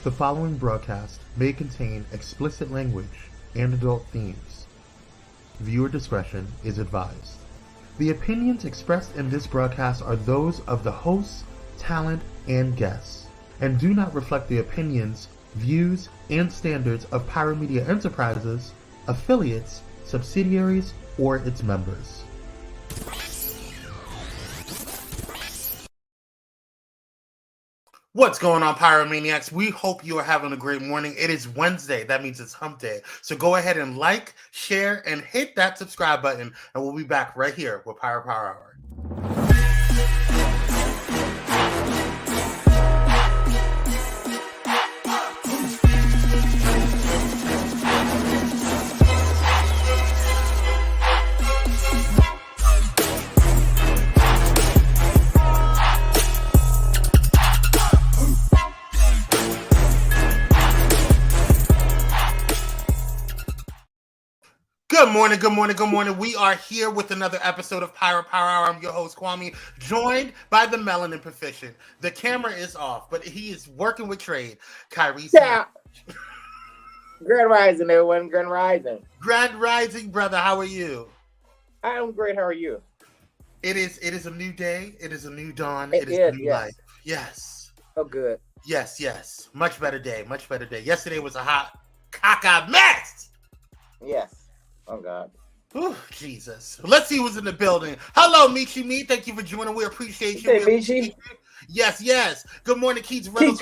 The following broadcast may contain explicit language and adult themes. Viewer discretion is advised. The opinions expressed in this broadcast are those of the hosts, talent, and guests, and do not reflect the opinions, views, and standards of Pyro Media Enterprises, affiliates, subsidiaries, or its members. What's going on, Pyromaniacs? We hope you are having a great morning. It is Wednesday. That means it's hump day. So go ahead and like, share, and hit that subscribe button, and we'll be back right here with Pyro Power Hour. Good morning, good morning, good morning. We are here with another episode of Pyro Power Hour. I'm your host, Kwame, joined by the melanin proficient. The camera is off, but he is working with trade. Tyree. Yeah. Grand Rising, everyone. Grand Rising. Grand Rising, brother. How are you? I'm great. How are you? It is a new day. It is a new dawn. It is is, a new yes. life. Yes. Oh, good. Yes. Much better day. Much better day. Yesterday was a hot caca mess. Yes. Oh, God. Ooh, Jesus. Let's see who's in the building. Hello, Michi Me. Thank you for joining. We appreciate you. Hey, Michi. Yes. Good morning, Keith Reynolds.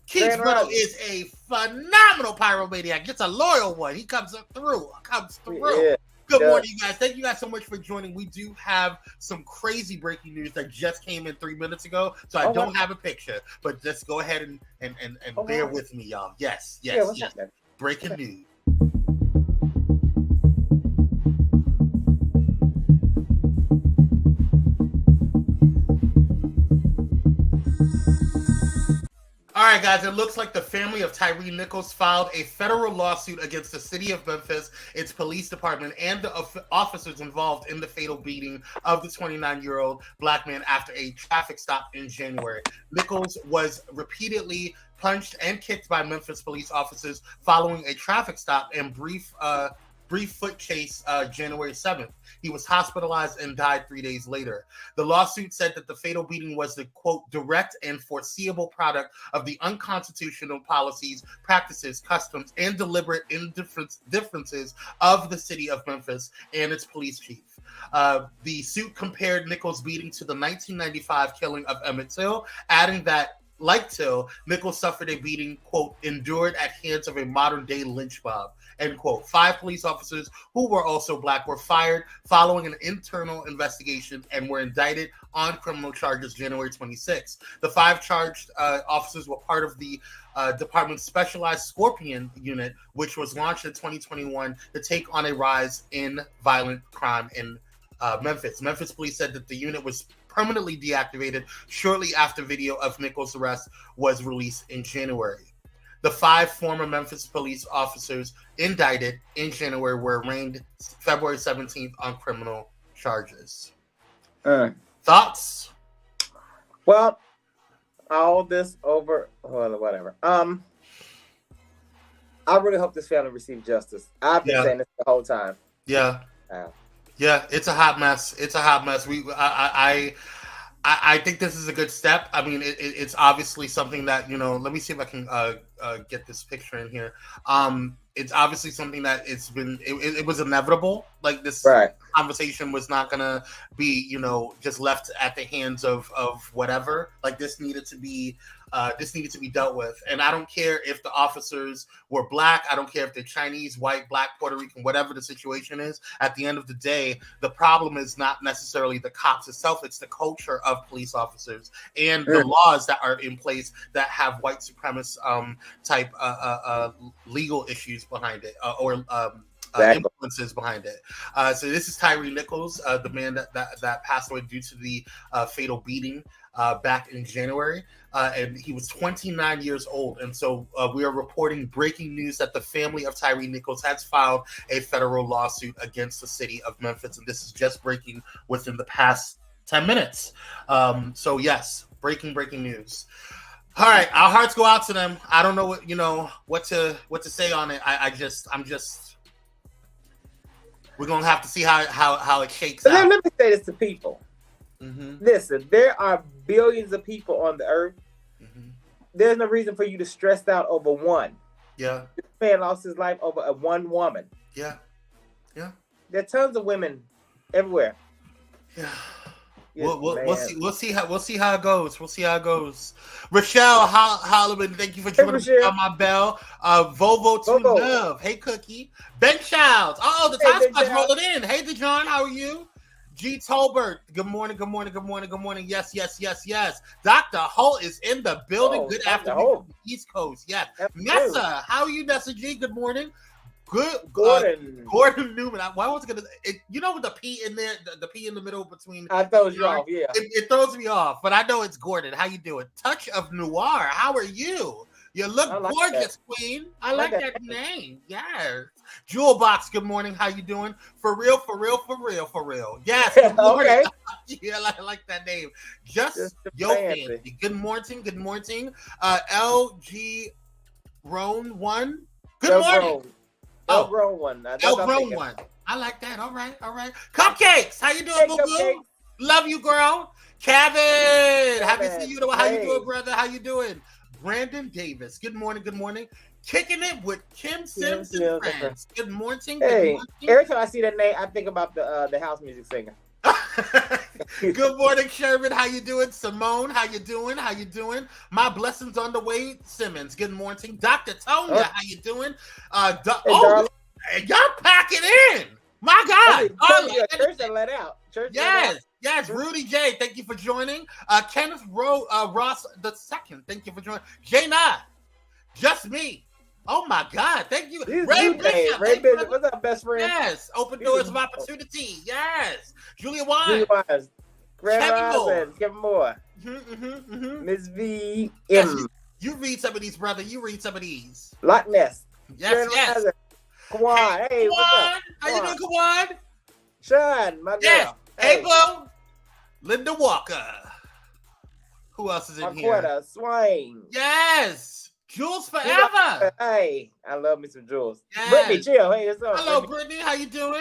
Keith Reynolds is a phenomenal pyromaniac. Just a loyal one. He comes through. Yeah. Good morning, you guys. Thank you guys so much for joining. We do have some crazy breaking news that just came in 3 minutes ago, so I don't have a picture, but just go ahead and bear with me, y'all. Yes. Breaking news. All right, guys, it looks like the family of Tyree Nichols filed a federal lawsuit against the city of Memphis, its police department, and the officers involved in the fatal beating of the 29-year-old black man after a traffic stop in January. Nichols was repeatedly punched and kicked by Memphis police officers following a traffic stop and brief foot chase January 7th. He was hospitalized and died 3 days later. The lawsuit said that the fatal beating was the, quote, direct and foreseeable product of the unconstitutional policies, practices, customs, and deliberate differences of the city of Memphis and its police chief. The suit compared Nichols' beating to the 1995 killing of Emmett Till, adding that, like Till, Nichols suffered a beating, quote, endured at hands of a modern-day lynch mob, end quote. 5 police officers who were also black were fired following an internal investigation and were indicted on criminal charges January 26. The 5 charged officers were part of the department's specialized Scorpion unit, which was launched in 2021 to take on a rise in violent crime in Memphis. Memphis police said that the unit was permanently deactivated shortly after video of Nichols' arrest was released in January. The 5 former Memphis police officers indicted in January were arraigned February 17th on criminal charges. Thoughts? Well, all this over, whatever. I really hope this family receives justice. I've been saying this the whole time. Yeah, it's a hot mess. I think this is a good step. I mean, it's obviously something that, let me see if I can get this picture in here. It's obviously something that it was inevitable. Like this conversation was not going to be, just left at the hands of whatever. Like this needed to be dealt with. And I don't care if the officers were black. I don't care if they're Chinese, white, black, Puerto Rican, whatever the situation is. At the end of the day, the problem is not necessarily the cops itself. It's the culture of police officers and the laws that are in place that have white supremacist type legal issues behind it or influences behind it. So this is Tyree Nichols, the man that passed away due to the fatal beating back in January. And he was 29 years old. And so we are reporting breaking news that the family of Tyree Nichols has filed a federal lawsuit against the city of Memphis. And this is just breaking within the past 10 minutes. So yes, breaking news. All right, our hearts go out to them. I don't know what to say on it. We're gonna have to see how it shakes out. Let me say this to people. Mm-hmm. Listen, there are billions of people on the earth. Mm-hmm. There's no reason for you to stress out over one. Yeah. This man lost his life over a one woman. Yeah. Yeah. There are tons of women everywhere. Yeah. We'll see how it goes. We'll see how it goes. Rochelle Holloman, thank you for joining me on my bell. Volvo to Love. Hey, Cookie. Ben Childs. Oh, the time spot's rolling in. Hey, DeJohn, how are you? G. Tolbert. Good morning. Yes. Dr. Holt is in the building. Good afternoon from the East Coast. Yes. Nessa, how are you, Nessa G? Good morning. Good, Gordon Newman. Why was it gonna? With the P in there, the P in the middle between. I throws you off. Yeah, it throws me off. But I know it's Gordon. How you doing? Touch of Noir. How are you? You look gorgeous, Queen. I like that name. Yes. Jewel Box. Good morning. How you doing? For real. Yes. Good morning. Okay. Yeah, I like that name. Just yo fancy. Good morning. LG Roan 1. Good morning. Grown one. Grown one. I like that. All right. Cupcakes. How you doing, boo boo? Love you, girl. Kevin. Happy to see you. How you doing, brother? How you doing? Brandon Davis. Good morning. Kicking it with Kim Sims and friends. Good morning. Hey, every time I see that name, I think about the house music singer. Good morning, Sherman. How you doing? Simone, how you doing? My blessings on the way, Simmons. Good morning. Dr. Tonya, how you doing? Y'all pack it in. My God. Church that let out. Yes. Rudy J, thank you for joining. Kenneth Ross the second, thank you for joining. Jana, just me. Oh my God, thank you. Ray Bishop. What's up, best friend? Yes. Open doors of opportunity. Yes. Julia Wines. Kevin Moore. Miss V. M. You read some of these, brother. Loch Ness. Yes. Kwan. Hey, what's up? How you doing, Kwan? Sean, my girl. Yes. Hey, Bo. Linda Walker. Who else is in here? Swain. Yes. Jules forever. Hey, I love me some Jules. Yes. Brittany, chill. Hey, what's up? Hello, Brittany. How you doing?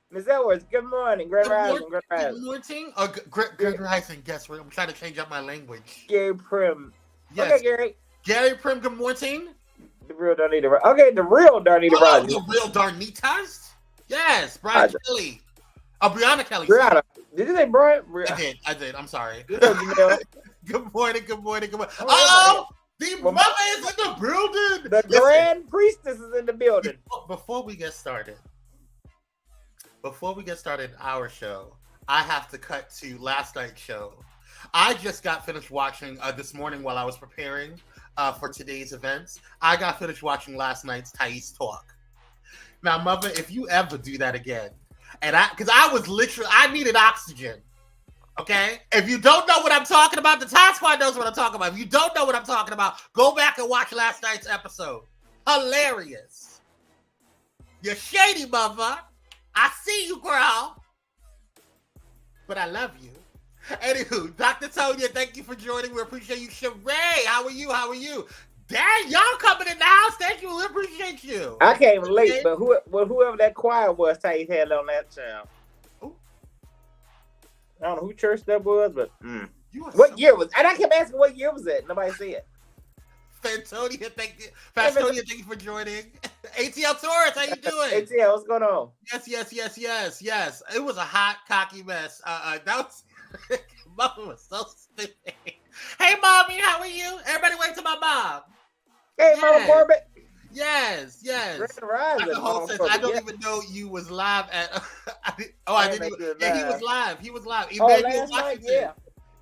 Miss Edwards, good morning. Good morning. Grand Rising. Guess what? I'm trying to change up my language. Gary Prim. Yes. Okay, Gary. Gary Prim, good morning. The real Darnita. Okay, the real Darnita Rogers. The real Darnitas? Yes. Brian Kelly. Brianna Kelly. Brianna. Did you say Brian? I did. I'm sorry. Good morning. Oh! The mother is in the building. The Grand Priestess is in the building. Before we get started our show, I have to cut to last night's show. I just got finished watching this morning while I was preparing for today's events. I got finished watching last night's Thais Talk. Now, mother, if you ever do that again, because I needed oxygen. Okay? If you don't know what I'm talking about, the Time Squad knows what I'm talking about. If you don't know what I'm talking about, go back and watch last night's episode. Hilarious. You're shady, mother. I see you, girl. But I love you. Anywho, Dr. Tonya, thank you for joining. We appreciate you. Sheree, how are you? Dang, y'all coming in the house. Thank you. We appreciate you. I came late, but whoever that choir was, Thais had on that channel. I don't know who church that was, but what year was? And I kept asking what year was it. Nobody said. Fantonia, thank you for joining. ATL Taurus, how you doing? ATL, what's going on? Yes. It was a hot, cocky mess. That was Mama was so stupid. Hey, mommy, how are you? Everybody wait to my mom. Hey, Mama Corbett. Yes. Rising, I don't even know you was live at. I didn't. Yeah, he was live. Last night, yeah.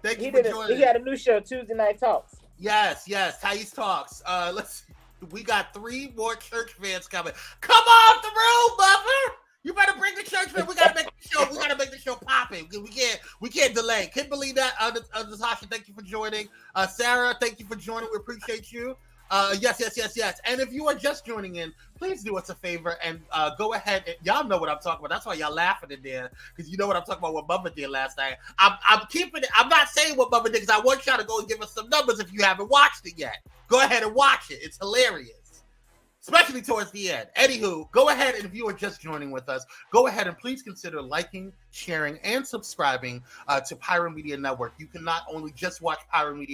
Thank you for joining. He had a new show, Tuesday Night Talks. Yes. Thais Talks. We got 3 more church fans coming. Come off the room, mother. You better bring the church fans. We gotta make the show. We gotta make the show popping. We can't delay. Can't believe that. Natasha, thank you for joining. Sarah, thank you for joining. We appreciate you. Yes. And if you are just joining in, please do us a favor and go ahead. Y'all know what I'm talking about. That's why y'all laughing in there, because you know what I'm talking about, what Mama did last night. I'm keeping it. I'm not saying what Mama did, because I want y'all to go and give us some numbers if you haven't watched it yet. Go ahead and watch it. It's hilarious. Especially towards the end. Anywho, go ahead, and if you are just joining with us, go ahead and please consider liking, sharing, and subscribing to Pyro Media Network. You can not only just watch Pyro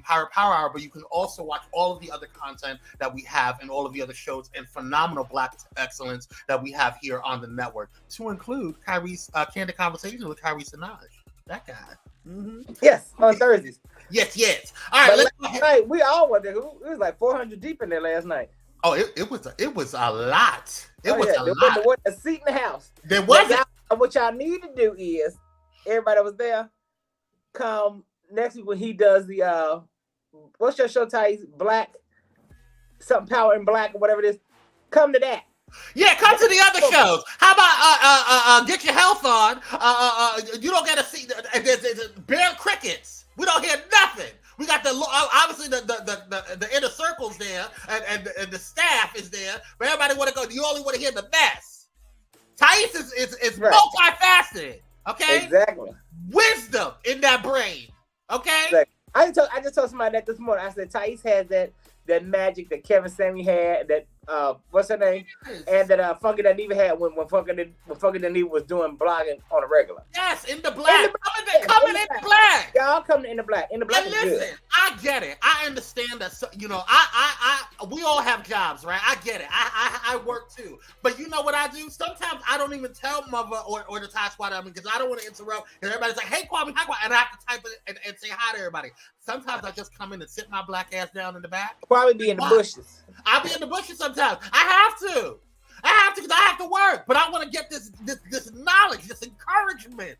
Power Hour, but you can also watch all of the other content that we have and all of the other shows and phenomenal Black excellence that we have here on the network, to include Kyrie's Candid Conversation with Kyrie Sinaj. That guy. Mm-hmm. Yes, on Thursdays. Yes. All right, last night, we all went there. It was like 400 deep in there last night. Oh, it was a lot. It was a lot. There wasn't a seat in the house. There wasn't. What y'all need to do is, everybody that was there, come next week when he does the what's your show, Thais? Black, something Power in Black or whatever it is. Come to that. Yeah, come to the other shows. How about Get Your Health On? You don't get to see. There's bare crickets. We don't hear nothing. We got obviously the inner circles there, and the staff is there, but everybody want to go. You only want to hear the best. Thais is right. Multifaceted. Okay, exactly. Wisdom in that brain. Okay. Exactly. I just told somebody that this morning. I said Thais has that magic that Kevin Sammy had. That what's her name? Yes. And that Funky that Neva had when Funky that Neva was doing blogging on a regular. Yes, in the black. Coming in the black. Y'all coming in the black. In the black. And is listen, good. I get it. I understand that. I we all have jobs, right? I get it. I work too. But you know what I do? Sometimes I don't even tell Mother or the Thai Squad because I don't want to interrupt. And everybody's like, "Hey, Kwame, hi, Kwame," and I have to type it and say hi to everybody. Sometimes I just come in and sit my black ass down in the back. Probably be in the bushes. I'll be in the bushes sometimes. I have to because I have to work. But I want to get this knowledge, this encouragement.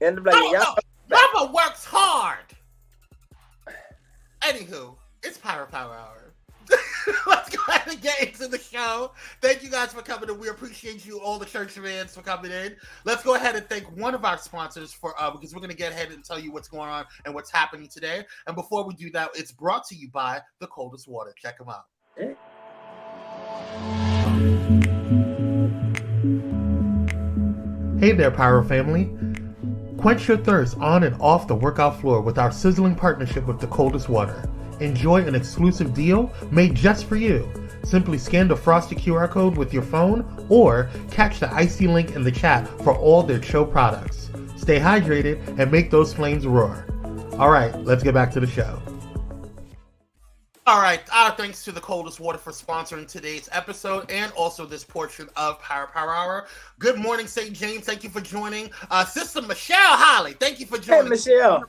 In the black. Mama works hard. Anywho, it's Pyro Power Hour. Let's go ahead and get into the show. Thank you guys for coming in. We appreciate you, all the church fans, for coming in. Let's go ahead and thank one of our sponsors for because we're going to get ahead and tell you what's going on and what's happening today. And before we do that, it's brought to you by The Coldest Water. Check them out. Hey there, Pyro family. Quench your thirst on and off the workout floor with our sizzling partnership with The Coldest Water. Enjoy an exclusive deal made just for you. Simply scan the frosty QR code with your phone or catch the icy link in the chat for all their show products. Stay hydrated and make those flames roar. All right, let's get back to the show. All right, our thanks to The Coldest Water for sponsoring today's episode and also this portion of Pyro Power Hour. Good morning, St. James. Thank you for joining. Sister Michelle Holly, thank you for joining. Hey, Michelle.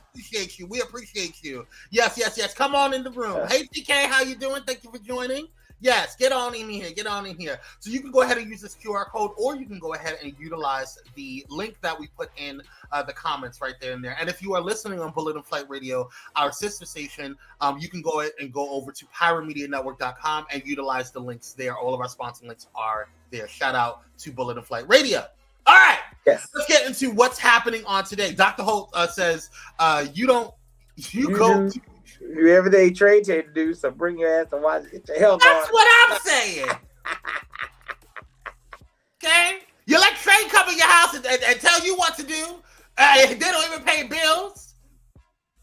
We appreciate you. Yes. Come on in the room. Hey, PK, how you doing? Thank you for joining. Yes, get on in here. So you can go ahead and use this QR code, or you can go ahead and utilize the link that we put in the comments right there and there. And if you are listening on Bullet and Flight Radio, our sister station, you can go ahead and go over to pyromedianetwork.com and utilize the links there. All of our sponsor links are there. Shout out to Bullet and Flight Radio. All right, yes. Let's get into what's happening on today. Dr. Holt says, every day trade to do, so bring your ass to watch. Get your health on. That's what I'm saying. Okay? You let Trey come in your house and tell you what to do. They don't even pay bills.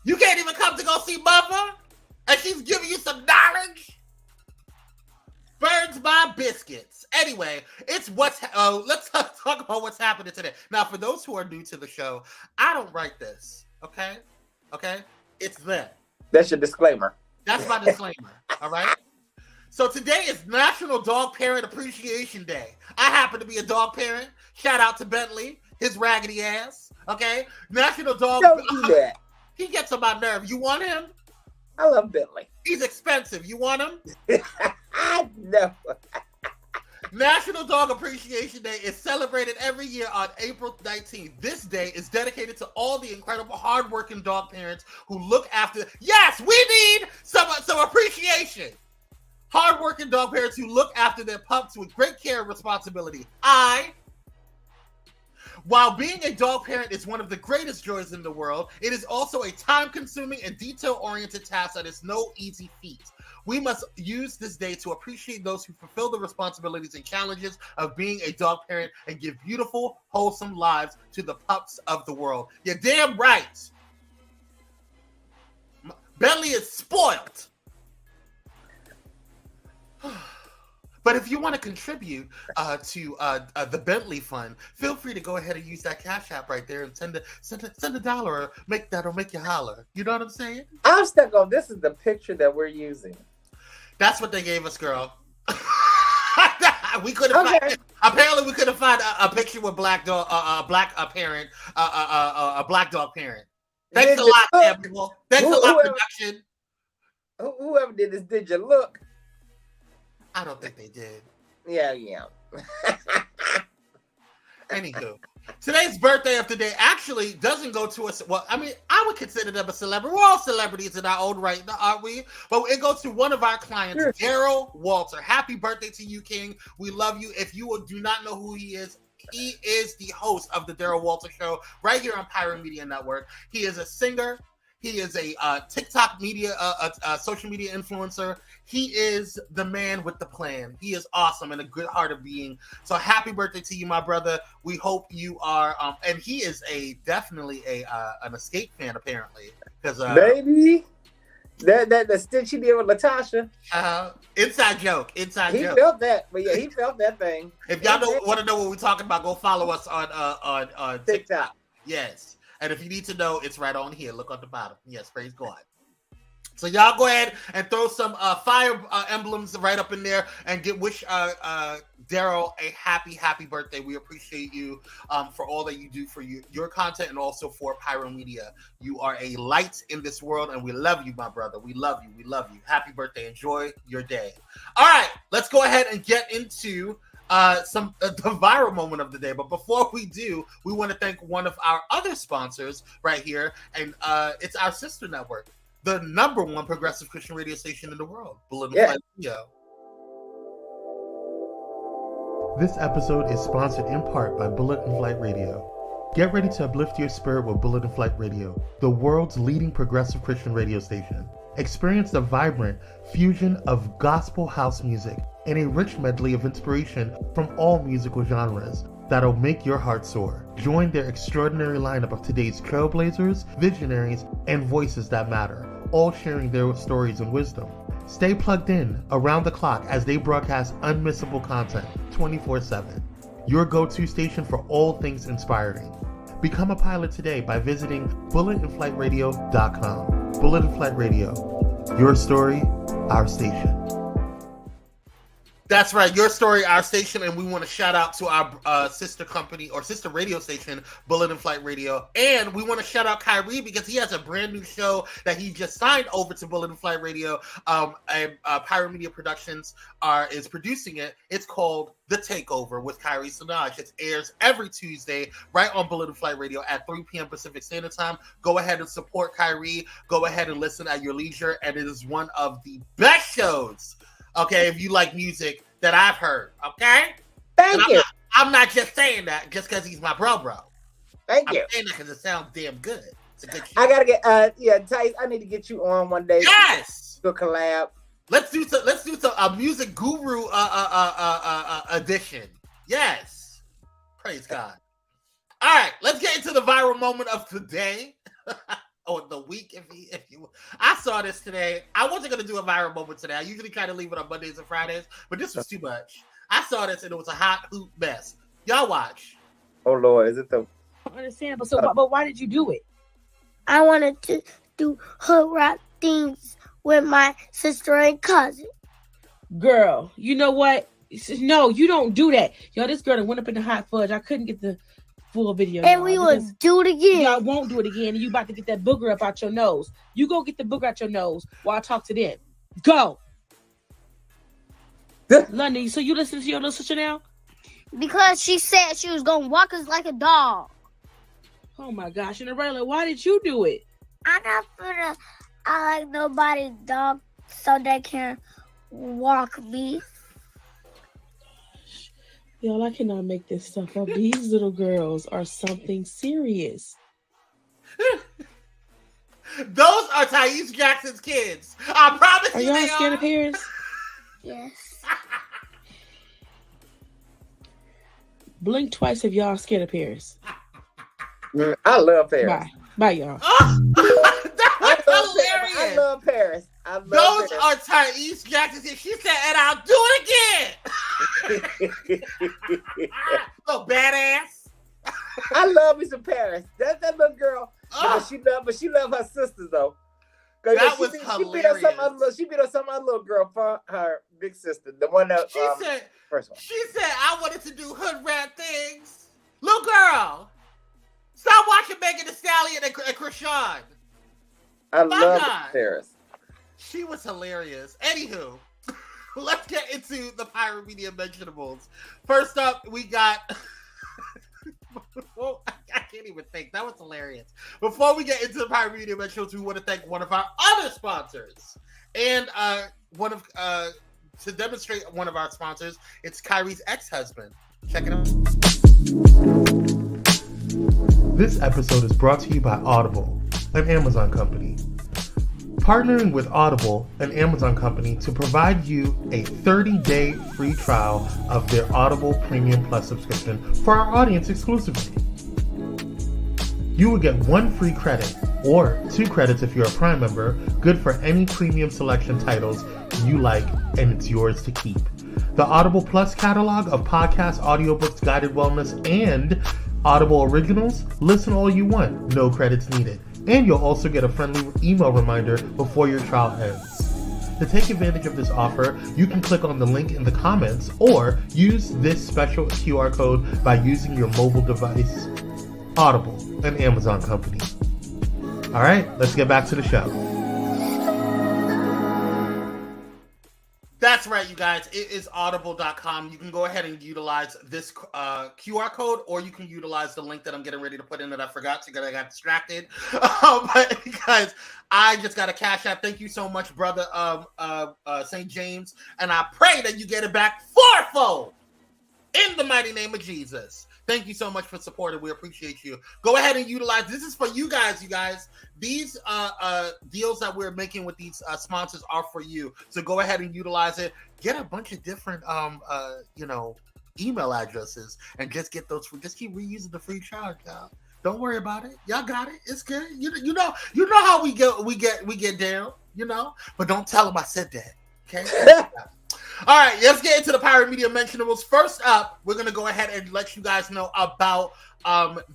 You can't even come to go see Mother, and she's giving you some knowledge. Burns my biscuits. Anyway, let's talk about what's happening today. Now, for those who are new to the show, I don't write this. Okay? It's them. That's your disclaimer. That's my disclaimer. All right. So today is National Dog Parent Appreciation Day. I happen to be a dog parent. Shout out to Bentley, his raggedy ass. Okay. National Dog. Don't do that. He gets on my nerve. You want him? I love Bentley. He's expensive. You want him? No. National Dog Appreciation Day is celebrated every year on April 19th. This day is dedicated to all the incredible hardworking dog parents who look after. Yes, we need some appreciation. Hardworking dog parents who look after their pups with great care and responsibility. While being a dog parent is one of the greatest joys in the world, it is also a time-consuming and detail-oriented task that is no easy feat. We must use this day to appreciate those who fulfill the responsibilities and challenges of being a dog parent and give beautiful, wholesome lives to the pups of the world. You're damn right. Bentley is spoiled. But if you want to contribute to the Bentley Fund, feel free to go ahead and use that Cash App right there and send a dollar or that'll make you holler. You know what I'm saying? I'm stuck on this is the picture that we're using. That's what they gave us, girl. We couldn't find. Apparently, we couldn't find a picture with black dog, a black parent, a black dog parent. Thanks a lot, people. Thanks a lot, production. Whoever did this, did you look? I don't think they did. Yeah. Anywho, today's birthday of the day actually doesn't go to us. Well, I mean, I would consider them a celebrity. We're all celebrities in our own right, aren't we? But it goes to one of our clients, Yarl Walter. Happy birthday to you, King. We love you. If you do not know who he is the host of the Yarl Walter Show right here on Pyro Media Network. He is a singer. He is a TikTok media, social media influencer. He is the man with the plan. He is awesome and a good heart of being. So happy birthday to you, my brother. We hope you are. And he is definitely an Escape fan, apparently. Because baby, the stitch he did with Latasha. Inside joke. He felt that, but yeah, he felt that thing. If y'all want to know what we're talking about, go follow us on TikTok. Yes. And if you need to know, it's right on here. Look on the bottom. Yes, praise God. So y'all go ahead and throw some fire emblems right up in there and wish Daryl a happy birthday. We appreciate you for all that you do for your content and also for Pyro Media. You are a light in this world, and we love you, my brother. We love you. We love you. Happy birthday. Enjoy your day. All right, let's go ahead and get into the viral moment of the day. But before we do, we want to thank one of our other sponsors right here, and it's our sister network, the #1 progressive Christian radio station in the world, Bullet and Flight Radio. This episode is sponsored in part by Bullet and Flight Radio. Get ready to uplift your spirit with Bullet and Flight Radio, the world's leading progressive Christian radio station. Experience the vibrant fusion of gospel house music and a rich medley of inspiration from all musical genres that'll make your heart soar. Join their extraordinary lineup of today's trailblazers, visionaries, and voices that matter, all sharing their stories and wisdom. Stay plugged in around the clock as they broadcast unmissable content 24/7. Your go-to station for all things inspiring. Become a pilot today by visiting bulletandflightradio.com. Bullet and Flight Radio. Your story, our station. That's right, your story, our station, and we want to shout out to our sister company or sister radio station, Bullet and Flight Radio, and we want to shout out Kyrie because he has a brand new show that he just signed over to Bullet and Flight Radio. And Pyro Media Productions is producing it. It's called The Takeover with Kyrie Sinaj. It airs every Tuesday right on Bullet and Flight Radio at 3 p.m. Pacific Standard Time. Go ahead and support Kyrie. Go ahead and listen at your leisure, and it is one of the best shows. Okay, if you like music that I've heard, okay? Thank you. I'm not just saying that just because he's my bro. Thank you. I'm saying that because it sounds damn good. It's a good show. I gotta get Tice, I need to get you on one day. Yes. To collab. Let's do a music guru edition. Yes. Praise God. All right, let's get into the viral moment of the day. Or the week, if you. I saw this today. I wasn't gonna do a viral moment today. I usually kind of leave it on Mondays and Fridays, but this was too much. I saw this and it was a hot hoot mess. Y'all watch. Oh Lord, is it the? Understandable. So, but why did you do it? I wanted to do hood rap things with my sister and cousin. Girl, you know what? No, you don't do that. Yo, this girl that went up in the hot fudge. I couldn't get the full video. And we will do it again. Y'all won't do it again. And you about to get that booger up out your nose. You go get the booger out your nose while I talk to them. Go. London, so you listen to your little sister now? Because she said she was going to walk us like a dog. Oh my gosh. And Arela, why did you do it? I'm not gonna like nobody's dog so they can walk me. Y'all, I cannot make this stuff up. These little girls are something serious. Those are Thais Jackson's kids. I promise Are you y'all they scared are. of Paris? Yes. Blink twice if y'all scared of Paris. I love Paris. Bye. Bye, y'all. That was hilarious. I love Paris. Those Paris. are Thais Jackson's kids. She said, and I'll do it again. Little badass. I love me some Paris. That little girl. But she love her sisters though. That was hilarious. She beat up some other little girl for her big sister. The one that first one. She said I wanted to do hood rat things. Little girl, stop watching Megan Thee Stallion and Krishan. I love Paris. She was hilarious. Anywho, let's get into the Pyro Media mentionables. First up, we got. Well, I can't even think. That was hilarious. Before we get into the Pyro Media mentionables, we want to thank one of our other sponsors. And to demonstrate one of our sponsors, it's Kyrie's ex-husband. Check it out. This episode is brought to you by Audible, an Amazon company. Partnering with Audible, an Amazon company, to provide you a 30-day free trial of their Audible Premium Plus subscription for our audience exclusively. You will get 1 free credit, or 2 credits if you're a Prime member, good for any premium selection titles you like, and it's yours to keep. The Audible Plus catalog of podcasts, audiobooks, guided wellness, and Audible originals, listen all you want, no credits needed. And you'll also get a friendly email reminder before your trial ends. To take advantage of this offer, you can click on the link in the comments or use this special QR code by using your mobile device. Audible, an Amazon company. All right, let's get back to the show. That's right, you guys. It is audible.com. You can go ahead and utilize this QR code, or you can utilize the link that I'm getting ready to put in that I forgot because I got distracted. But guys, I just got a cash app. Thank you so much, brother St. James. And I pray that you get it back fourfold in the mighty name of Jesus. Thank you so much for supporting. We appreciate you. Go ahead and utilize. This is for you guys, These deals that we're making with these sponsors are for you. So go ahead and utilize it. Get a bunch of different, email addresses and just get those. Just keep reusing the free trial, y'all. Don't worry about it. Y'all got it. It's good. You know how we get down. But don't tell them I said that. Okay. All right, let's get into the Pyro Media mentionables. First up, we're going to go ahead and let you guys know about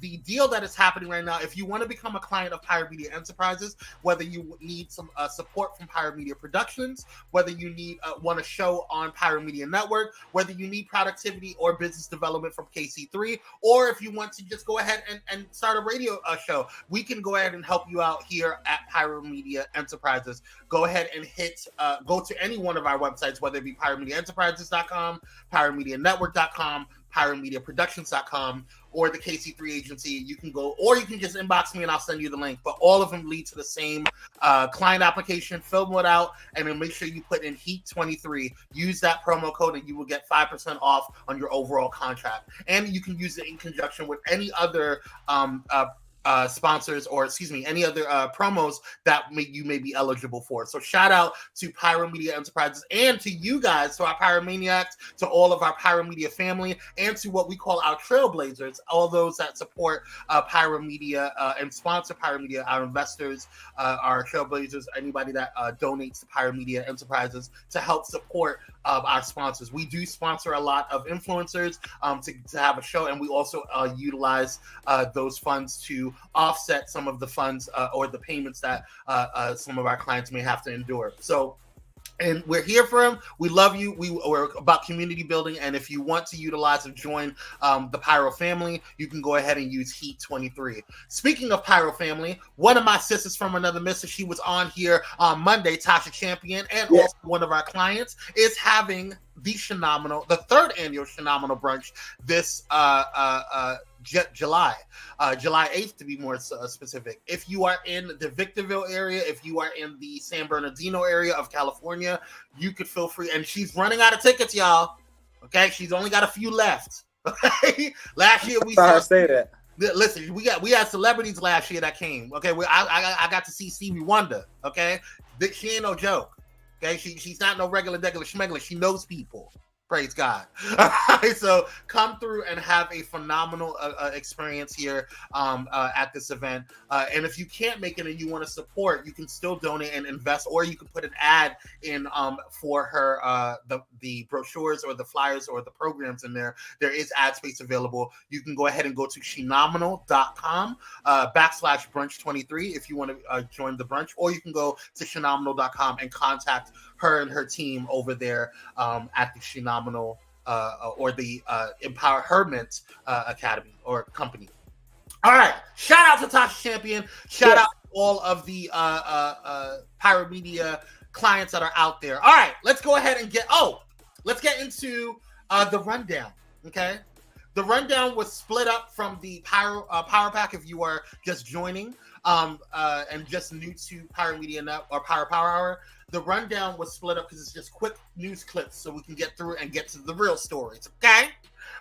the deal that is happening right now. If you want to become a client of Pyro Media Enterprises, whether you need some support from Pyro Media Productions, whether you want a show on Pyro Media Network, whether you need productivity or business development from KC3, or if you want to just go ahead and start a radio show, we can go ahead and help you out here at Pyro Media Enterprises. Go ahead and go to any one of our websites, whether it be pyromediaenterprises.com, pyromedianetwork.com, pyromediaproductions.com, or the KC3 agency. You can go, or you can just inbox me and I'll send you the link. But all of them lead to the same client application. Fill it out and then make sure you put in HEAT23. Use that promo code and you will get 5% off on your overall contract. And you can use it in conjunction with any other sponsors, or any other promos that you may be eligible for. So shout out to Pyro Media Enterprises and to you guys, to our Pyromaniacs, to all of our Pyro Media family, and to what we call our Trailblazers, all those that support Pyro Media and sponsor Pyro Media, our investors, our Trailblazers, anybody that donates to Pyro Media Enterprises to help support our sponsors. We do sponsor a lot of influencers to have a show, and we also utilize those funds to offset some of the funds or the payments that some of our clients may have to endure. So, and we're here for them. We love you. We're about community building. And if you want to utilize and join the Pyro family, you can go ahead and use HEAT23. Speaking of Pyro family, one of my sisters from another mister, she was on here on Monday, Tasha Champion, and also one of our clients is having the third annual Phenomenal Brunch this July 8th to be more specific. If you are in the Victorville area, if you are in the San Bernardino area of California, you could feel free. And she's running out of tickets, y'all. Okay, she's only got a few left. Okay, last year we saw her say that. Listen, we had celebrities last year that came. Okay, I got to see Stevie Wonder. Okay, she ain't no joke. Okay, she's not no regular schmegler. She knows people. Praise God. All right, so come through and have a phenomenal experience here at this event. And if you can't make it and you want to support, you can still donate and invest, or you can put an ad in for her the brochures or the flyers or the programs in there. There is ad space available. You can go ahead and go to shenominal.com /brunch23 if you want to join the brunch, or you can go to shenominal.com and contact her and her team over there at the Shenominal or the Empowerment Academy or company. All right. Shout out to Tasha Champion. Shout out to all of the Pyro Media clients that are out there. All right. Let's go ahead and let's get into the rundown. Okay. The rundown was split up from the Power Pack if you are just joining and just new to Pyro Media Net or Pyro Power Hour. The rundown was split up because it's just quick news clips so we can get through and get to the real stories, okay?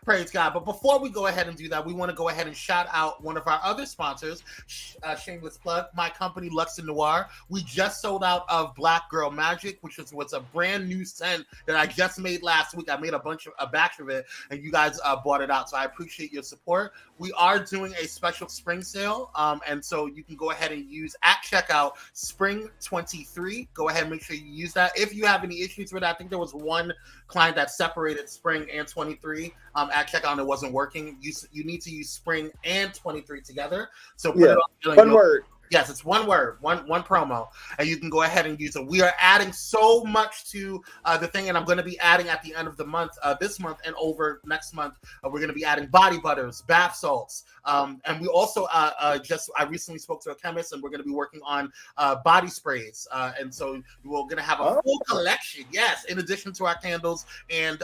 Praise God. But before we go ahead and do that, we want to go ahead and shout out one of our other sponsors, shameless plug, my company, Luxe Noir. We just sold out of Black Girl Magic, which was a brand new scent that I just made last week. I made a batch of it, and you guys bought it out, so I appreciate your support. We are doing a special spring sale, and so you can go ahead and use at checkout Spring 23. Go ahead and make sure you use that. If you have any issues with that, I think there was one client that separated Spring and 23 at checkout and it wasn't working. You need to use Spring and 23 together. So put it on one word. Yes, it's one word, one promo, and you can go ahead and use it. We are adding so much to the thing, and I'm going to be adding at the end of the month, this month and over next month, we're going to be adding body butters, bath salts, and we also I recently spoke to a chemist, and we're going to be working on body sprays, and so we're going to have a full collection, yes, in addition to our candles and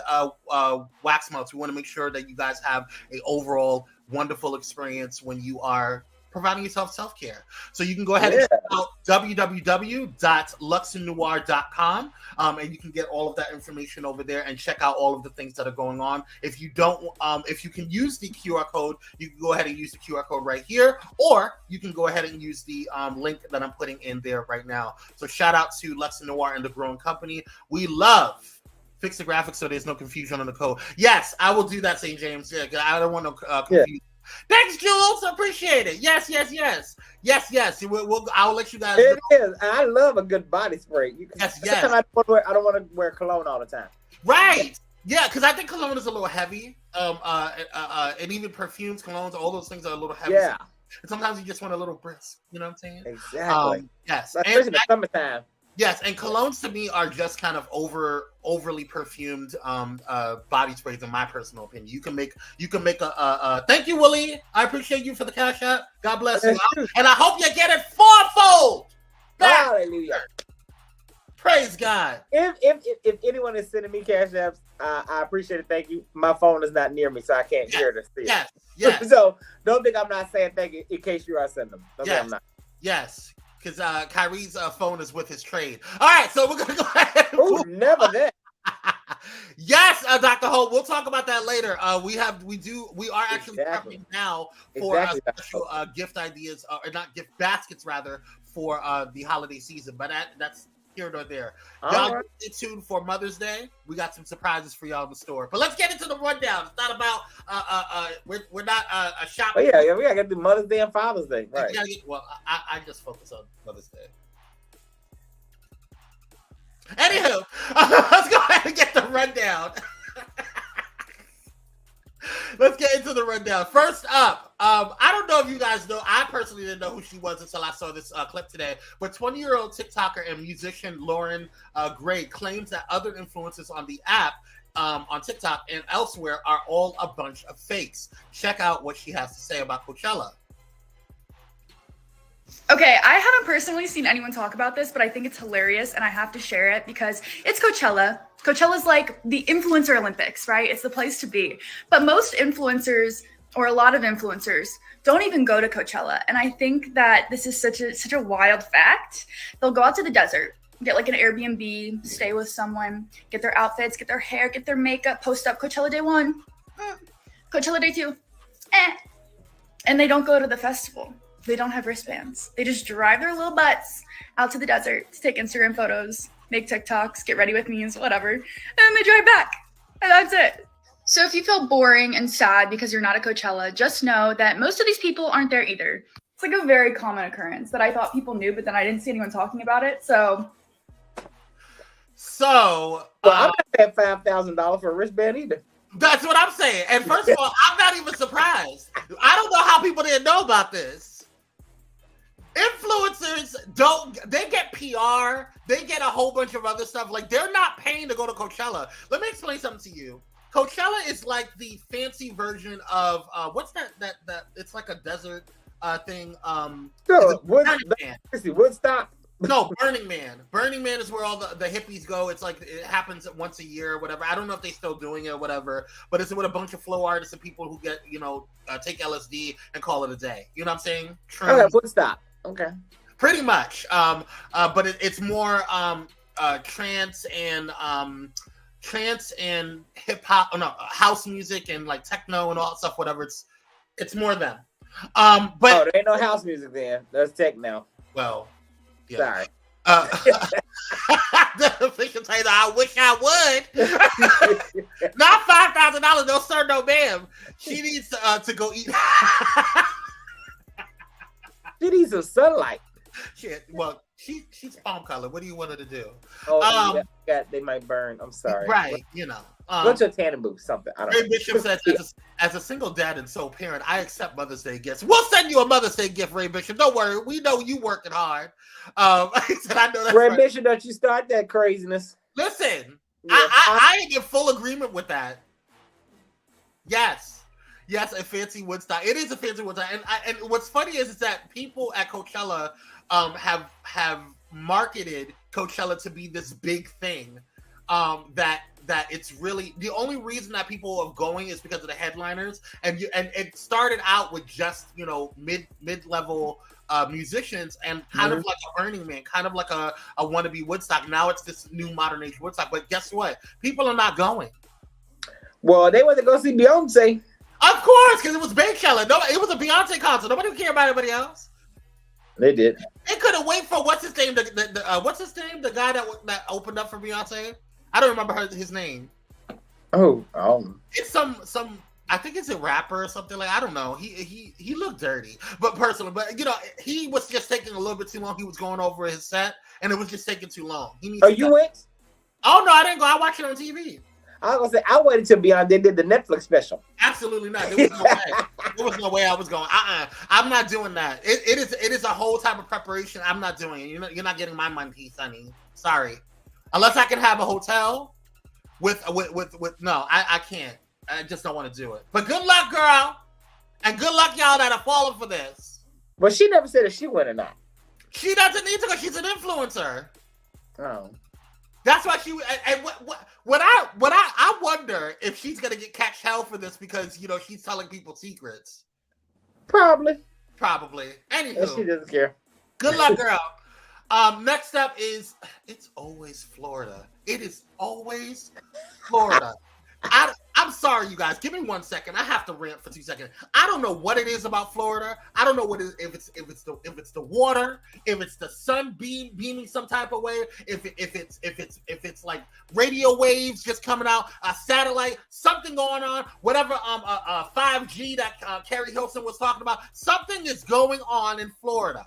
wax melts. We want to make sure that you guys have an overall wonderful experience when you are providing yourself self-care. So you can go ahead and check out www.luxenoir.com and you can get all of that information over there and check out all of the things that are going on. If you don't, if you can use the QR code, you can go ahead and use the QR code right here, or you can go ahead and use the link that I'm putting in there right now. So shout out to Luxe Noir and the Growing Company. We love fix the graphics so there's no confusion on the code. Yes, I will do that, St. James. Yeah, I don't want no confusion. Thanks, Jules. Appreciate it. Yes. I'll let you guys. It is. I love a good body spray. Yes. I don't want to wear cologne all the time. Right. Yeah, because I think cologne is a little heavy. And even perfumes, colognes, all those things are a little heavy. Yeah. And sometimes you just want a little brisk. You know what I'm saying? Exactly. Yes. Especially in the summertime. Yes, and colognes to me are just kind of overly perfumed body sprays, in my personal opinion. You can make a thank you, Willie. I appreciate you for the cash out. God bless you, and I hope you get it fourfold. Hallelujah. Praise God. If anyone is sending me cash apps, I appreciate it. Thank you. My phone is not near me, so I can't hear this. Yes. So don't think I'm not saying thank you in case you are sending them. Don't think I'm not. Yes. Because Kyrie's phone is with his trade. All right, so we're gonna go ahead. Never that. Yes, Dr. Holt. We'll talk about that later. We are actually prepping now for special gift ideas, or not gift baskets, rather, for the holiday season. But that's here or there. Y'all stay tuned for Mother's Day. We got some surprises for y'all in the store. But let's get into the rundown. It's not about we're not a shop. Oh, yeah, we gotta do Mother's Day and Father's Day. Right. I just focus on Mother's Day. Anywho, let's go ahead and get the rundown. Let's get into the rundown. First up, I don't know if you guys know, I personally didn't know who she was until I saw this clip today, but 20-year-old TikToker and musician Lauren Gray claims that other influencers on the app, on TikTok and elsewhere, are all a bunch of fakes. Check out what she has to say about Coachella. Okay, I haven't personally seen anyone talk about this, but I think it's hilarious and I have to share it because it's Coachella. Coachella's like the influencer Olympics, right? It's the place to be. But most influencers, or a lot of influencers, don't even go to Coachella. And I think that this is such a wild fact. They'll go out to the desert. get like an Airbnb, stay with someone, get their outfits, get their hair, get their makeup, post up Coachella day 1, Coachella day 2, and they don't go to the festival. They don't have wristbands. They just drive their little butts out to the desert to take Instagram photos, make TikToks, get ready with memes, whatever, and then they drive back. And that's it. So if you feel boring and sad because you're not at Coachella, just know that most of these people aren't there either. It's like a very common occurrence that I thought people knew, but then I didn't see anyone talking about it. So I'm not paying $5,000 for a wristband either. That's what I'm saying. And first of all, I'm not even surprised. I don't know how people didn't know about this. Influencers they get PR, they get a whole bunch of other stuff. Like, they're not paying to go to Coachella. Let me explain something to you. Coachella is like the fancy version of what's that it's like a desert thing. Woodstock. No, Burning Man. Burning Man is where all the hippies go. It's like it happens once a year or whatever. I don't know if they're still doing it or whatever, but it's with a bunch of flow artists and people who get, take LSD and call it a day. You know what I'm saying? Okay, Woodstock. Okay. Pretty much. But it's more trance and hip hop, house music and like techno and all that stuff, whatever. It's more them. But there ain't no house music there. That's techno. Well, yeah. Sorry. The official taser, I wish I would. Not $5,000. No sir, no ma'am. She needs to go eat. She needs some sunlight. Shit. Well, she's palm color. What do you want her to do? Oh, they might burn. I'm sorry. Right. What's your tanning booth? Something. I don't know. Ray Bishop says, as a single dad and sole parent, I accept Mother's Day gifts. We'll send you a Mother's Day gift, Ray Bishop. Don't worry. We know you working hard. I said, I know that's Ray right. Bishop, don't you start that craziness. Listen, Yeah. I am in full agreement with that. Yes, a fancy Woodstock. It is a fancy Woodstock. And what's funny is that people at Coachella have marketed Coachella to be this big thing that it's really the only reason that people are going is because of the headliners, and it started out with just mid-level musicians and kind of like a Burning Man, kind of like a wannabe Woodstock. Now it's this new modern age Woodstock, but guess what? People are not going. Well, they went to go see Beyonce. Of course, because it was Coachella. No, it was a Beyonce concert. Nobody cared about anybody else. They did. They couldn't wait for what's his name? What's his name? The guy that opened up for Beyonce. I don't remember his name. Oh. It's some. I think it's a rapper or something like. I don't know. He looked dirty, but personally, he was just taking a little bit too long. He was going over his set, and it was just taking too long. You went? Oh no, I didn't go. I watched it on TV. I was gonna say I waited till Beyonce did the Netflix special. Absolutely not. There was no way. There was no way I was going. I'm not doing that. It is a whole type of preparation. I'm not doing it. You're not getting my money, honey. Sorry. Unless I can have a hotel with no, I can't. I just don't want to do it. But good luck, girl, and good luck, y'all that are falling for this. But she never said if she went or not. She doesn't need to go. She's an influencer. Oh. That's why she. And what I wonder if she's gonna get catch hell for this because she's telling people secrets. Probably. Anywho, she doesn't care. Good luck, girl. Next up is it's always Florida. It is always Florida. I'm sorry, you guys. Give me 1 second. I have to rant for 2 seconds. I don't know what it is about Florida. I don't know what it is, if it's the water, if it's the sun beaming some type of way, if it's like radio waves just coming out, a satellite, something going on, whatever 5G that Carrie Hilson was talking about. Something is going on in Florida.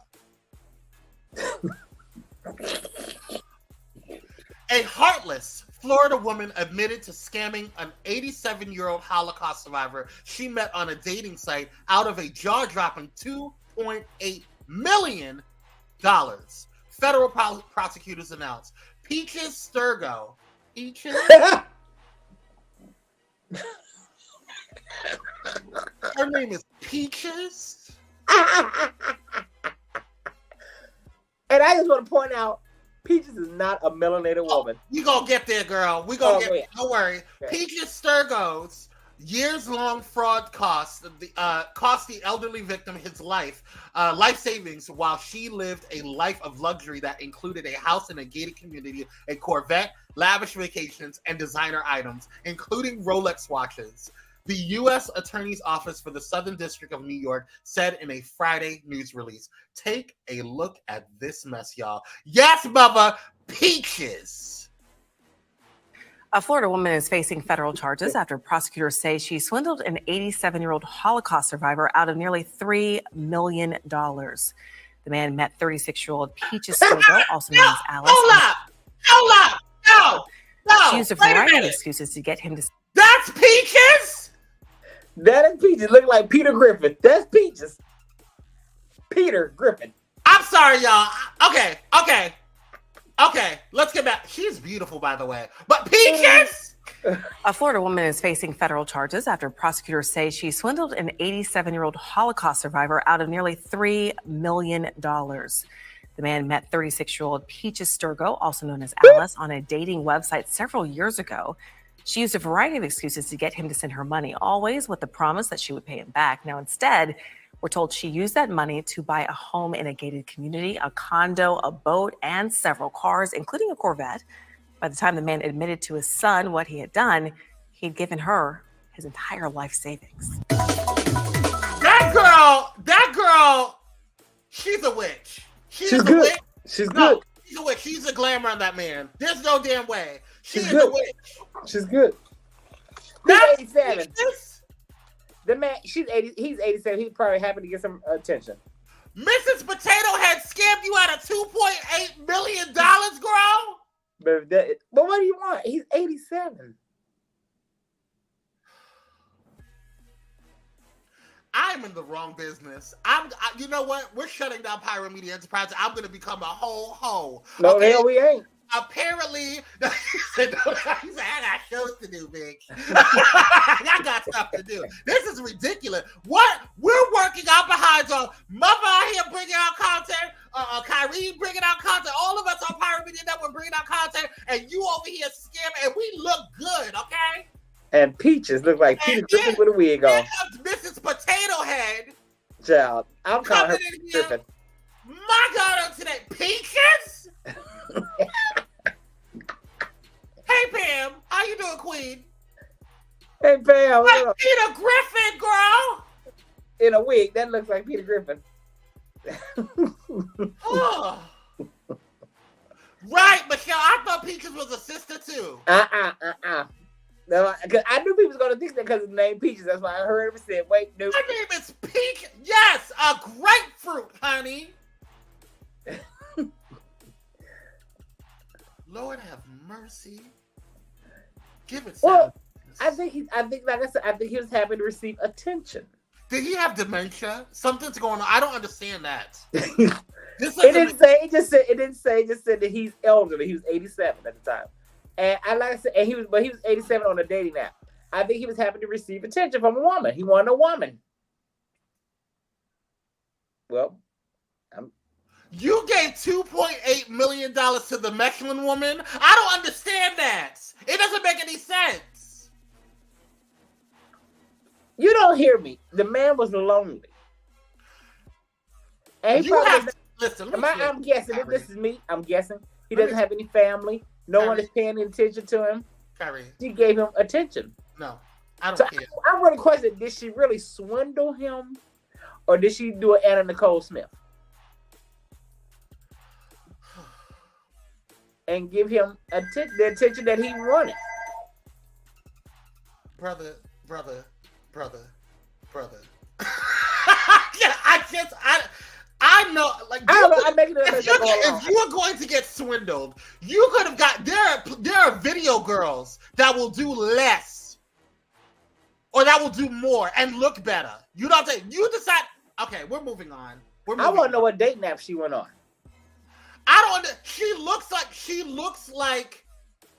A heartless Florida woman admitted to scamming an 87-year-old Holocaust survivor she met on a dating site out of a jaw-dropping $2.8 million. Federal prosecutors announced. Peaches Sturgo. Peaches? Her name is Peaches? And I just want to point out, Peaches is not a melanated woman. We gonna get there, girl. We gonna get. Yeah. Don't worry. Okay. Peaches Sturgos Years-long fraud cost the elderly victim his life savings while she lived a life of luxury that included a house in a gated community, a Corvette, lavish vacations, and designer items, including Rolex watches. The U.S. Attorney's Office for the Southern District of New York said in a Friday news release. Take a look at this mess, y'all. Yes, mother, peaches. A Florida woman is facing federal charges after prosecutors say she swindled an 87-year-old Holocaust survivor out of nearly $3 million. The man met 36-year-old Peaches Sturgill, also known as Alice. Hold up! No! She used a variety of excuses to get him to... That's Peaches? That is Peaches. Look like Peter Griffin. That's Peaches. Peter Griffin. I'm sorry, y'all. Okay, let's get back. She's beautiful, by the way. But Peaches? A Florida woman is facing federal charges after prosecutors say she swindled an 87-year-old Holocaust survivor out of nearly $3 million. The man met 36-year-old Peaches Sturgill, also known as Alice, on a dating website several years ago. She used a variety of excuses to get him to send her money, always with the promise that she would pay him back. Now, instead, we're told she used that money to buy a home in a gated community, a condo, a boat, and several cars, including a Corvette. By the time the man admitted to his son what he had done, he'd given her his entire life savings. That girl, she's a witch. She's a good. Witch. She's No, good. she's a witch. She's a glamour on that man. There's no damn way. She's good. a witch. She's good. That's 87. Peaches? The man, she's 80. He's 87. He's probably happy to get some attention. Mrs. Potato Head scammed you out of $2.8 million, girl? But what do you want? He's 87. I'm in the wrong business. You know what? We're shutting down Pyro Media Enterprise. I'm going to become a whole hoe. No, okay? hell, we ain't. Apparently, he said, I got shows to do, bitch. I got stuff to do. This is ridiculous. What? We're working out behind our mother out here bringing out content, Kyrie bringing out content, all of us on Pyro Media Network bringing out content, and you over here scamming, and we look good, okay? And Peaches look like Peter Griffin with a wig on. Mrs. Potato Head. Child, I'm calling her Griffin. My God, today, Peaches? Hey Pam, how you doing, Queen? Hey Pam, Hey, Peter Griffin, girl. In a wig, that looks like Peter Griffin. Oh. Right, Michelle. I thought Peaches was a sister too. No, because I knew people was gonna think that because of the name Peaches. That's why I heard him say, "Wait, no." My name is Peach. Yes, a grapefruit, honey. Lord have mercy. Give it. Well, I think, like I said, I think he was happy to receive attention. Did he have dementia? Something's going on. I don't understand that. It didn't say. It just said. It didn't say. It just said that he's elderly. He was 87 at the time, and like I said, he was 87 on a dating app. I think he was happy to receive attention from a woman. He wanted a woman. Well, you gave $2.8 million to the Mechlin woman? I don't understand that. It doesn't make any sense. You don't hear me. The man was lonely. And he listen. I'm guessing. If this is me, I'm guessing. He doesn't have any family. No one is paying attention to him. Kyrie. She gave him attention. No, I don't care. I'm really questioning, did she really swindle him? Or did she do an Anna Nicole Smith? And give him the attention that he wanted. Brother. I know, like, if you are going to get swindled, you could have got, there are video girls that will do less or that will do more and look better. You don't think, you decide, okay, we're moving on. I want to know what dating app she went on. She looks like,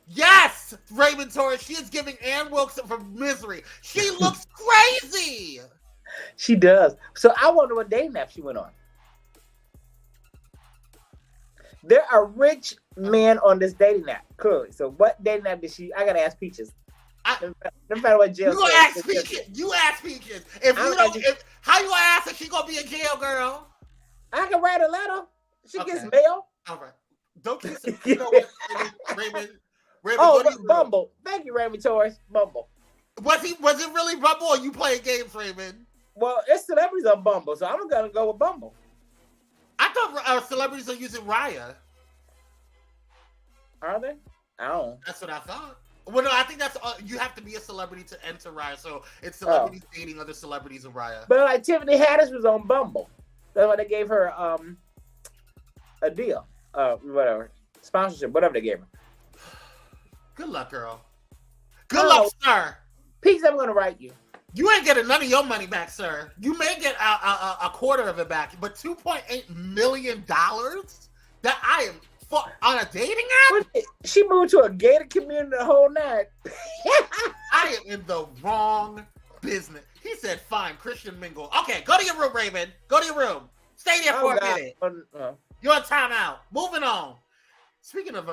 yes, Raymond Torres, she is giving Ann Wilson from Misery. She looks crazy. She does. So I wonder what dating app she went on. There are rich men on this dating app, clearly. So what dating app did she, I got to ask Peaches. No matter what jail. You ask Peaches. You ask Peaches. If you don't, how you gonna ask if she gonna be in jail, girl? I can write a letter. She gets Okay. mail. All right. Don't you say, you know what, Raymond? Oh, Bumble. Thank you, Raymond Torres. Bumble. Was it really Bumble or you playing games, Raymond? Well, it's celebrities on Bumble, so I'm gonna go with Bumble. I thought celebrities are using Raya. Are they? I don't know. That's what I thought. Well, no, I think that's you have to be a celebrity to enter Raya. So it's celebrities dating other celebrities of Raya. But like Tiffany Haddish was on Bumble. That's why they gave her a deal, whatever, sponsorship, whatever they gave her. Good luck, girl. Good luck, sir. Peace, I'm gonna write you. You ain't getting none of your money back, sir. You may get a quarter of it back, but $2.8 million that I am on a dating app? She moved to a gated community the whole night. I am in the wrong business. He said, fine, Christian mingle. Okay, go to your room, Raymond. Go to your room. Stay there for a minute. You're on timeout. Moving on. Speaking of,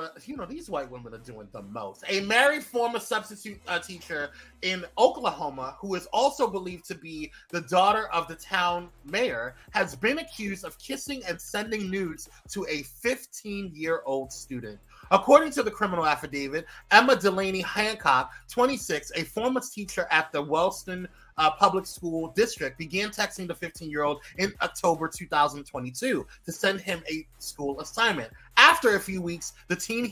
these white women are doing the most. A married former substitute teacher in Oklahoma, who is also believed to be the daughter of the town mayor, has been accused of kissing and sending nudes to a 15-year-old student. According to the criminal affidavit, Emma Delaney Hancock, 26, a former teacher at the Wellston Public School District, began texting the 15-year-old in October 2022 to send him a school assignment. After a few weeks, the teen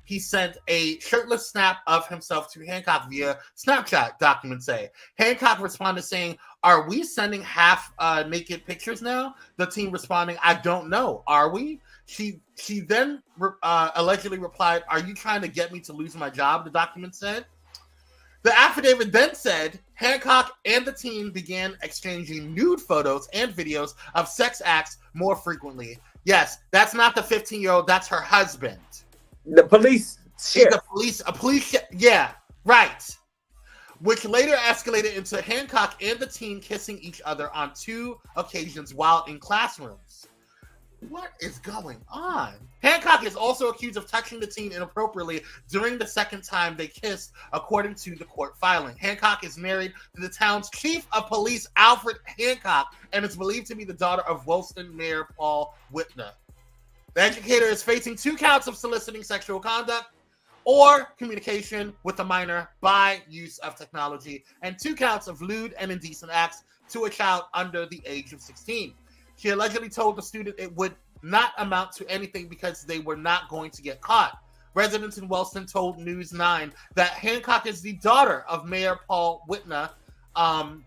he sent a shirtless snap of himself to Hancock via Snapchat, documents say. Hancock responded saying, "Are we sending half naked pictures now?" The teen responding, "I don't know. Are we?" She then allegedly replied, "Are you trying to get me to lose my job?" The document said. The affidavit then said Hancock and the teen began exchanging nude photos and videos of sex acts more frequently. Yes, that's not the 15-year-old, that's her husband. The police. Yeah, right. Which later escalated into Hancock and the teen kissing each other on 2 occasions while in classrooms. What is going on? Hancock is also accused of touching the teen inappropriately during the second time they kissed, according to the court filing. Hancock is married to the town's chief of police, Alfred Hancock, and is believed to be the daughter of Wellston Mayor Paul Whitner. The educator is facing 2 counts of soliciting sexual conduct or communication with a minor by use of technology, and 2 counts of lewd and indecent acts to a child under the age of 16. She allegedly told the student it would not amount to anything because they were not going to get caught. Residents in Wellston told News 9 that Hancock is the daughter of Mayor Paul Whitner and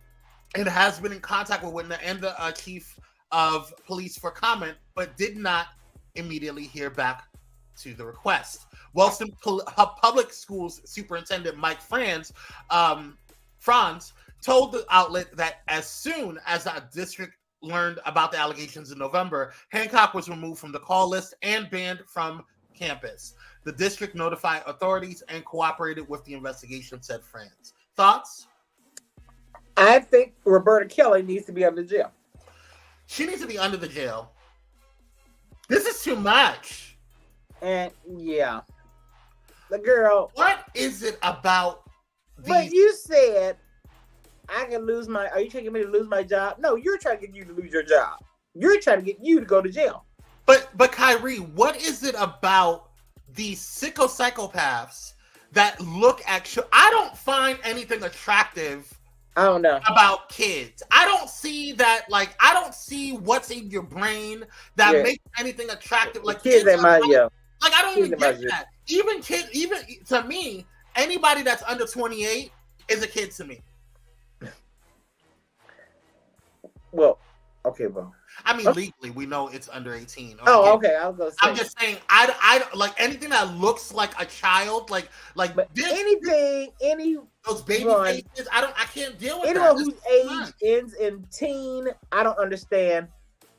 has been in contact with Whitner and the chief of police for comment, but did not immediately hear back to the request. Wellston Public Schools Superintendent Mike Franz told the outlet that as soon as the district learned about the allegations in November, Hancock was removed from the call list and banned from campus. The district notified authorities and cooperated with the investigation, said Franz. Thoughts? I think Roberta Kelly needs to be under jail. She needs to be under the jail. This is too much. And yeah, the girl. What is it about these? But you said I can lose my. Are you trying to get me to lose my job? No, you're trying to get you to lose your job. You're trying to get you to go to jail. But Kyrie, what is it about these sicko psychopaths that look at? I don't find anything attractive. I don't know about kids. I don't see that. Like, I don't see what's in your brain that makes anything attractive. Like kids ain't my Like, I don't even get that. Even to me, anybody that's under 28 is a kid to me. Well, okay, bro. I mean, legally, we know it's under 18. Oh, okay. I was gonna say. I'm just saying, I like anything that looks like a child, like those baby faces. I can't deal with anyone whose age ends in teen. I don't understand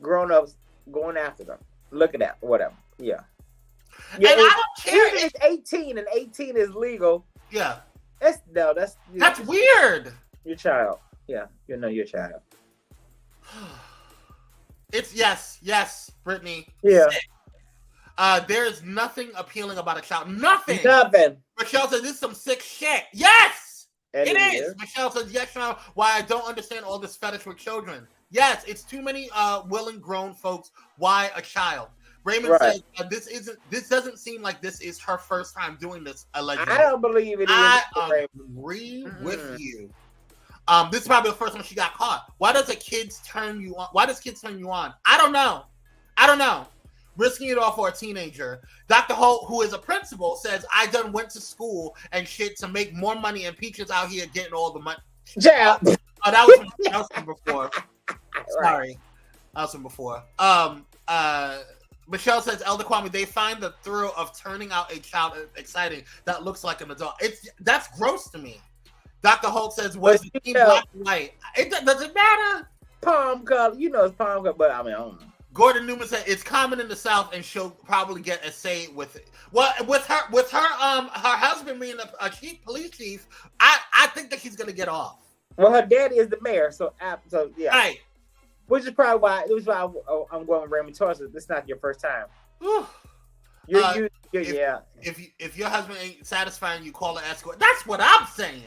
grown-ups going after them. Look at that, whatever. Yeah. And I don't care if it's 18 and 18 is legal. Yeah. That's weird. Your child. Yeah, your child. It's yes, Brittany. Yeah. There's nothing appealing about a child. Nothing. Michelle says this is some sick shit. Yes, it is. Michelle says yes, Sean. Why I don't understand all this fetish with children. Yes, it's too many willing grown folks. Why a child? Raymond says this doesn't seem like this is her first time doing this. Allegedly, I don't believe it is. I agree with you. This is probably the first time she got caught. Why does kids turn you on? Why does kids turn you on? I don't know. Risking it all for a teenager. Dr. Holt, who is a principal, says I done went to school and shit to make more money, and Peaches out here getting all the money. Yeah. That was from before. Sorry, that was from before. Michelle says, Elder Kwame, they find the thrill of turning out a child exciting that looks like an adult. That's gross to me. Dr. Holt says, was the team black and white? Does it matter? Palm color, it's palm color, but I mean, I don't know. Gordon Newman said it's common in the South, and she'll probably get a say with it. Well, with her husband being a police chief, I think that she's gonna get off. Well, her daddy is the mayor, so yeah. Right. Which is probably why I'm going with Raymond Torres. This is not your first time. If your husband ain't satisfying you, call an escort. That's what I'm saying.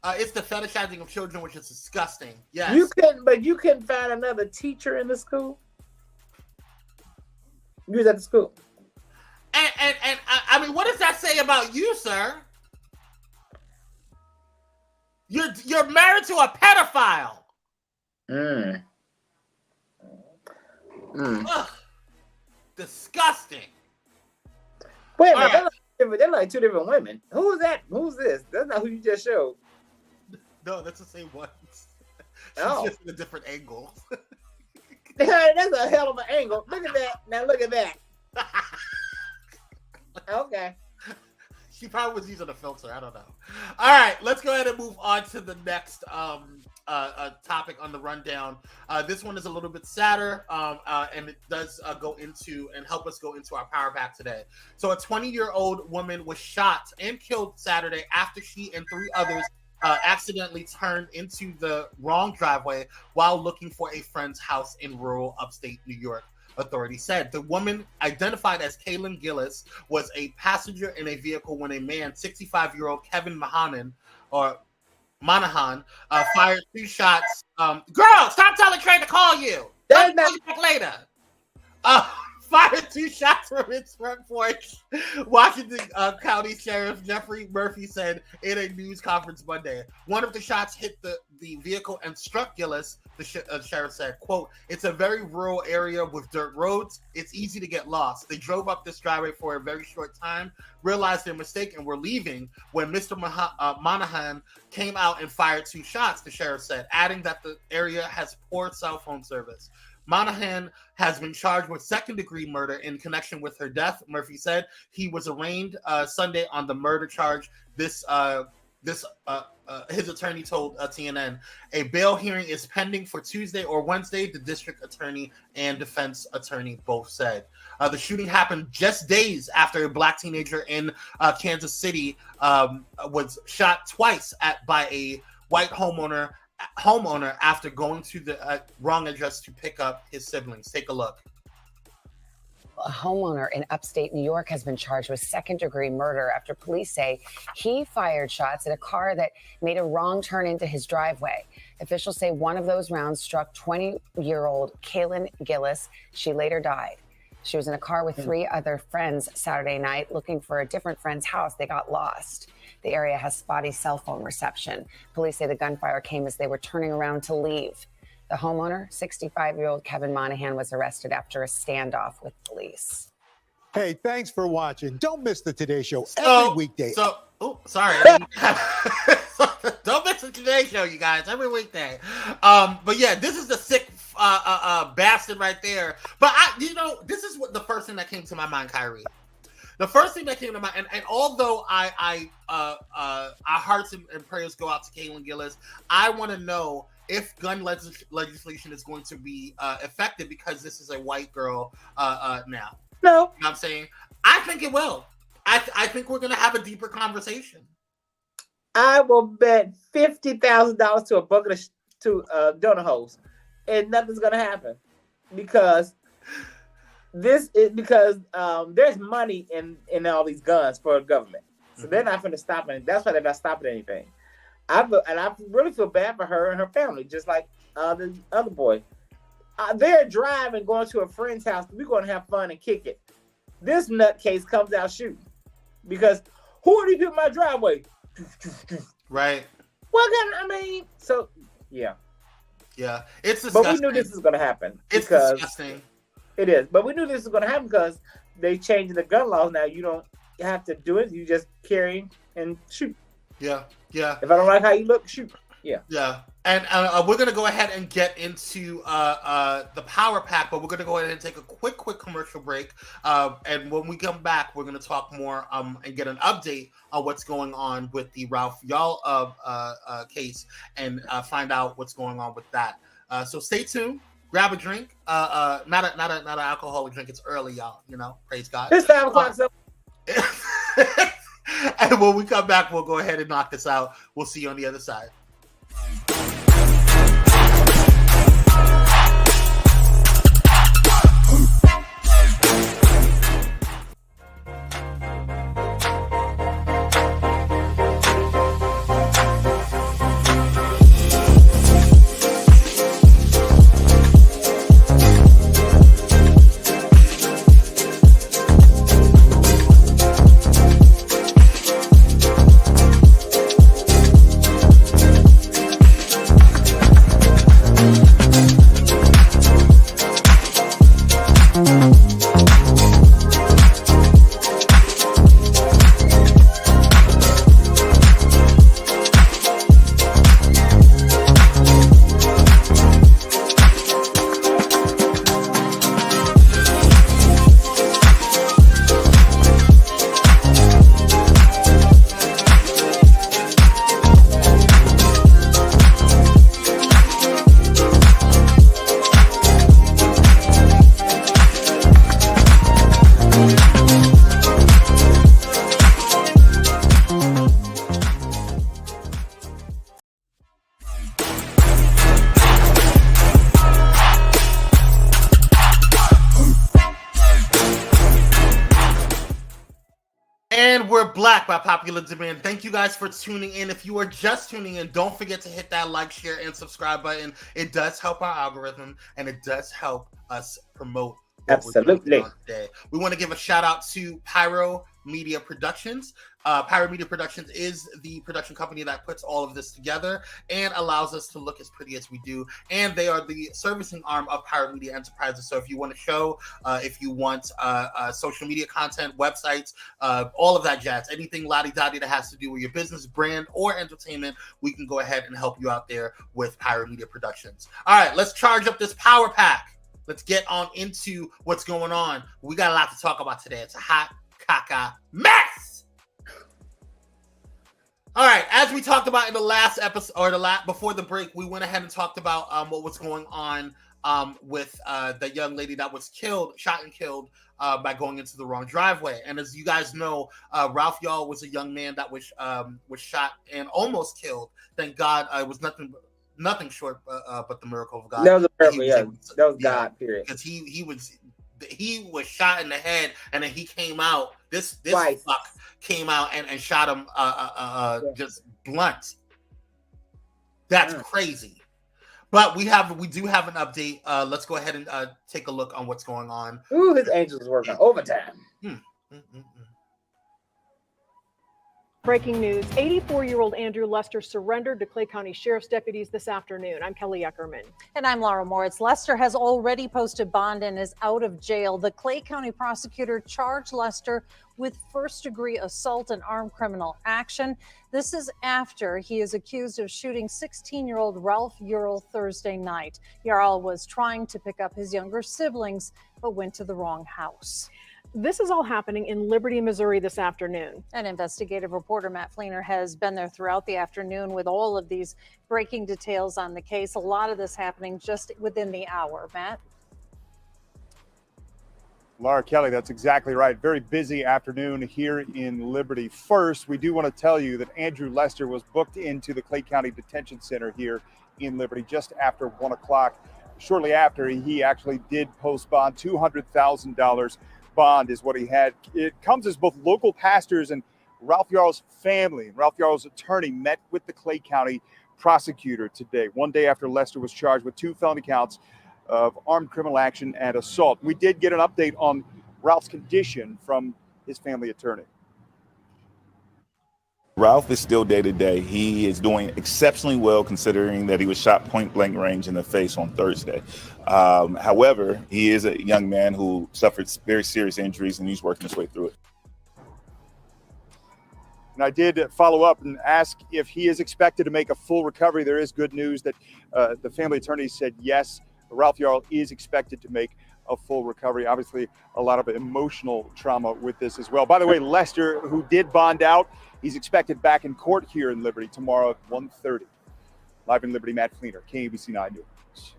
It's the fetishizing of children, which is disgusting. Yes. You couldn't find another teacher in the school. You was at the school. And I mean, what does that say about you, sir? You're married to a pedophile. Ugh, disgusting. Wait a minute, they're like two different women. Who is that? Who's this? That's not who you just showed. No, that's the same one. She's just in a different angle. That's a hell of an angle. Look at that. Now look at that. Okay. She probably was using a filter. I don't know. All right, let's go ahead and move on to the next topic on the rundown. This one is a little bit sadder, and it does go into and help us go into our power pack today. So a 20-year-old woman was shot and killed Saturday after she and 3 others accidentally turned into the wrong driveway while looking for a friend's house in rural upstate New York. Authorities said the woman, identified as Kaylin Gillis, was a passenger in a vehicle when a man, 65-year-old Kevin Monahan, fired 2 shots. Girl, stop telling Trey to call you. I'll call you back later. Fired 2 shots from its front porch. Washington County Sheriff Jeffrey Murphy said in a news conference Monday. One of the shots hit the vehicle and struck Gillis, the sheriff said, quote, "It's a very rural area with dirt roads. It's easy to get lost. They drove up this driveway for a very short time, realized their mistake, and were leaving when Mr. Monahan came out and fired 2 shots," the sheriff said, adding that the area has poor cell phone service. Monahan has been charged with second-degree murder in connection with her death. Murphy said he was arraigned Sunday on the murder charge. His attorney told TNN a bail hearing is pending for Tuesday or Wednesday. The district attorney and defense attorney both said. The shooting happened just days after a black teenager in Kansas City was shot twice by a white homeowner after going to the wrong address to pick up his siblings. Take a look. A homeowner in upstate New York has been charged with second-degree murder after police say he fired shots at a car that made a wrong turn into his driveway. Officials say one of those rounds struck 20-year-old Kaylin Gillis. She later died. She was in a car with 3 other friends Saturday night looking for a different friend's house. They got lost. The area has spotty cell phone reception. Police say the gunfire came as they were turning around to leave. The homeowner, 65-year-old Kevin Monahan, was arrested after a standoff with police. Hey, thanks for watching. Don't miss the Today Show every weekday. Sorry. Don't miss the Today Show, you guys, every weekday. But yeah, this is the sick bastard right there. But this is what the first thing that came to my mind, Kyrie. The first thing that came to mind, and although our hearts and prayers go out to Kaylin Gillis, I want to know if gun legislation is going to be effective because this is a white girl now. No. You know what I'm saying? I think it will. I think we're going to have a deeper conversation. I will bet $50,000 to a bucket of donut holes, and nothing's going to happen because This is because there's money in all these guns for the government, so they're not going to stop it. That's why they're not stopping anything. I really feel bad for her and her family, just like the other boy. They're driving, going to a friend's house. We're going to have fun and kick it. This nutcase comes out shooting because who are these people in my driveway? Right. So yeah. Yeah, it's disgusting. But we knew this was going to happen. It's disgusting. It is, but we knew this was going to happen because they changed the gun laws. Now you don't have to do it. You just carry and shoot. Yeah, yeah. If I don't like how you look, shoot. Yeah. Yeah. And we're going to go ahead and get into the power pack, but we're going to go ahead and take a quick commercial break. And when we come back, we're going to talk more and get an update on what's going on with the Ralph Yarl case and find out what's going on with that. So stay tuned. Grab a drink. Not an alcoholic drink. It's early, y'all. You know, praise God. It's 5 o'clock. So. And when we come back, we'll go ahead and knock this out. We'll see you on the other side. And we're black by popular demand. Thank you guys for tuning in. If you are just tuning in, don't forget to hit that like, share, and subscribe button. It does help our algorithm, and it does help us promote what Absolutely. we're doing today. We want to give a shout out to Pyro Media Productions. Pyro Media Productions is the production company that puts all of this together and allows us to look as pretty as we do. And they are the servicing arm of Pyro Media Enterprises. So if you want a show, if you want social media content, websites, all of that jazz, anything la-di-da-di that has to do with your business, brand, or entertainment, we can go ahead and help you out there with Pyro Media Productions. All right, let's charge up this power pack. Let's get on into what's going on. We got a lot to talk about today. It's a hot caca mess. All right, as we talked about in the last episode, or before the break, we went ahead and talked about what was going on with the young lady that was shot and killed by going into the wrong driveway. And as you guys know, Ralph Yarl was a young man that was shot and almost killed. Thank God, it was nothing short but the miracle of God. That was a miracle, yeah. That was God, period. Because he was shot in the head, and then he came out. This fuck came out and shot him just blunt. That's crazy. But we do have an update. Let's go ahead and take a look on what's going on. Ooh, his Angels working overtime. Breaking news, 84-year-old Andrew Lester surrendered to Clay County Sheriff's deputies this afternoon. I'm Kelly Eckerman. And I'm Laura Moritz. Lester has already posted bond and is out of jail. The Clay County prosecutor charged Lester with first-degree assault and armed criminal action. This is after he is accused of shooting 16-year-old Ralph Yarl Thursday night. Yarl was trying to pick up his younger siblings, but went to the wrong house. This is all happening in Liberty, Missouri this afternoon. And investigative reporter Matt Fleener has been there throughout the afternoon with all of these breaking details on the case. A lot of this happening just within the hour. Matt? Laura Kelly, that's exactly right. Very busy afternoon here in Liberty. First, we do want to tell you that Andrew Lester was booked into the Clay County Detention Center here in Liberty just after 1 o'clock. shortly after, he actually did post bond. $200,000 bond is what he had. It comes as both local pastors and Ralph Yarl's family. Ralph Yarl's attorney met with the Clay County prosecutor today, one day after Lester was charged with 2 felony counts of armed criminal action and assault. We did get an update on Ralph's condition from his family attorney. Ralph is still day to day. He is doing exceptionally well considering that he was shot point blank range in the face on Thursday. However, he is a young man who suffered very serious injuries and he's working his way through it. And I did follow up and ask if he is expected to make a full recovery. There is good news that the family attorney said yes, Ralph Yarl is expected to make a full recovery. Obviously, a lot of emotional trauma with this as well. By the way, Lester, who did bond out, he's expected back in court here in Liberty tomorrow at 1:30. Live in Liberty, Matt Fleener, KABC 9 News.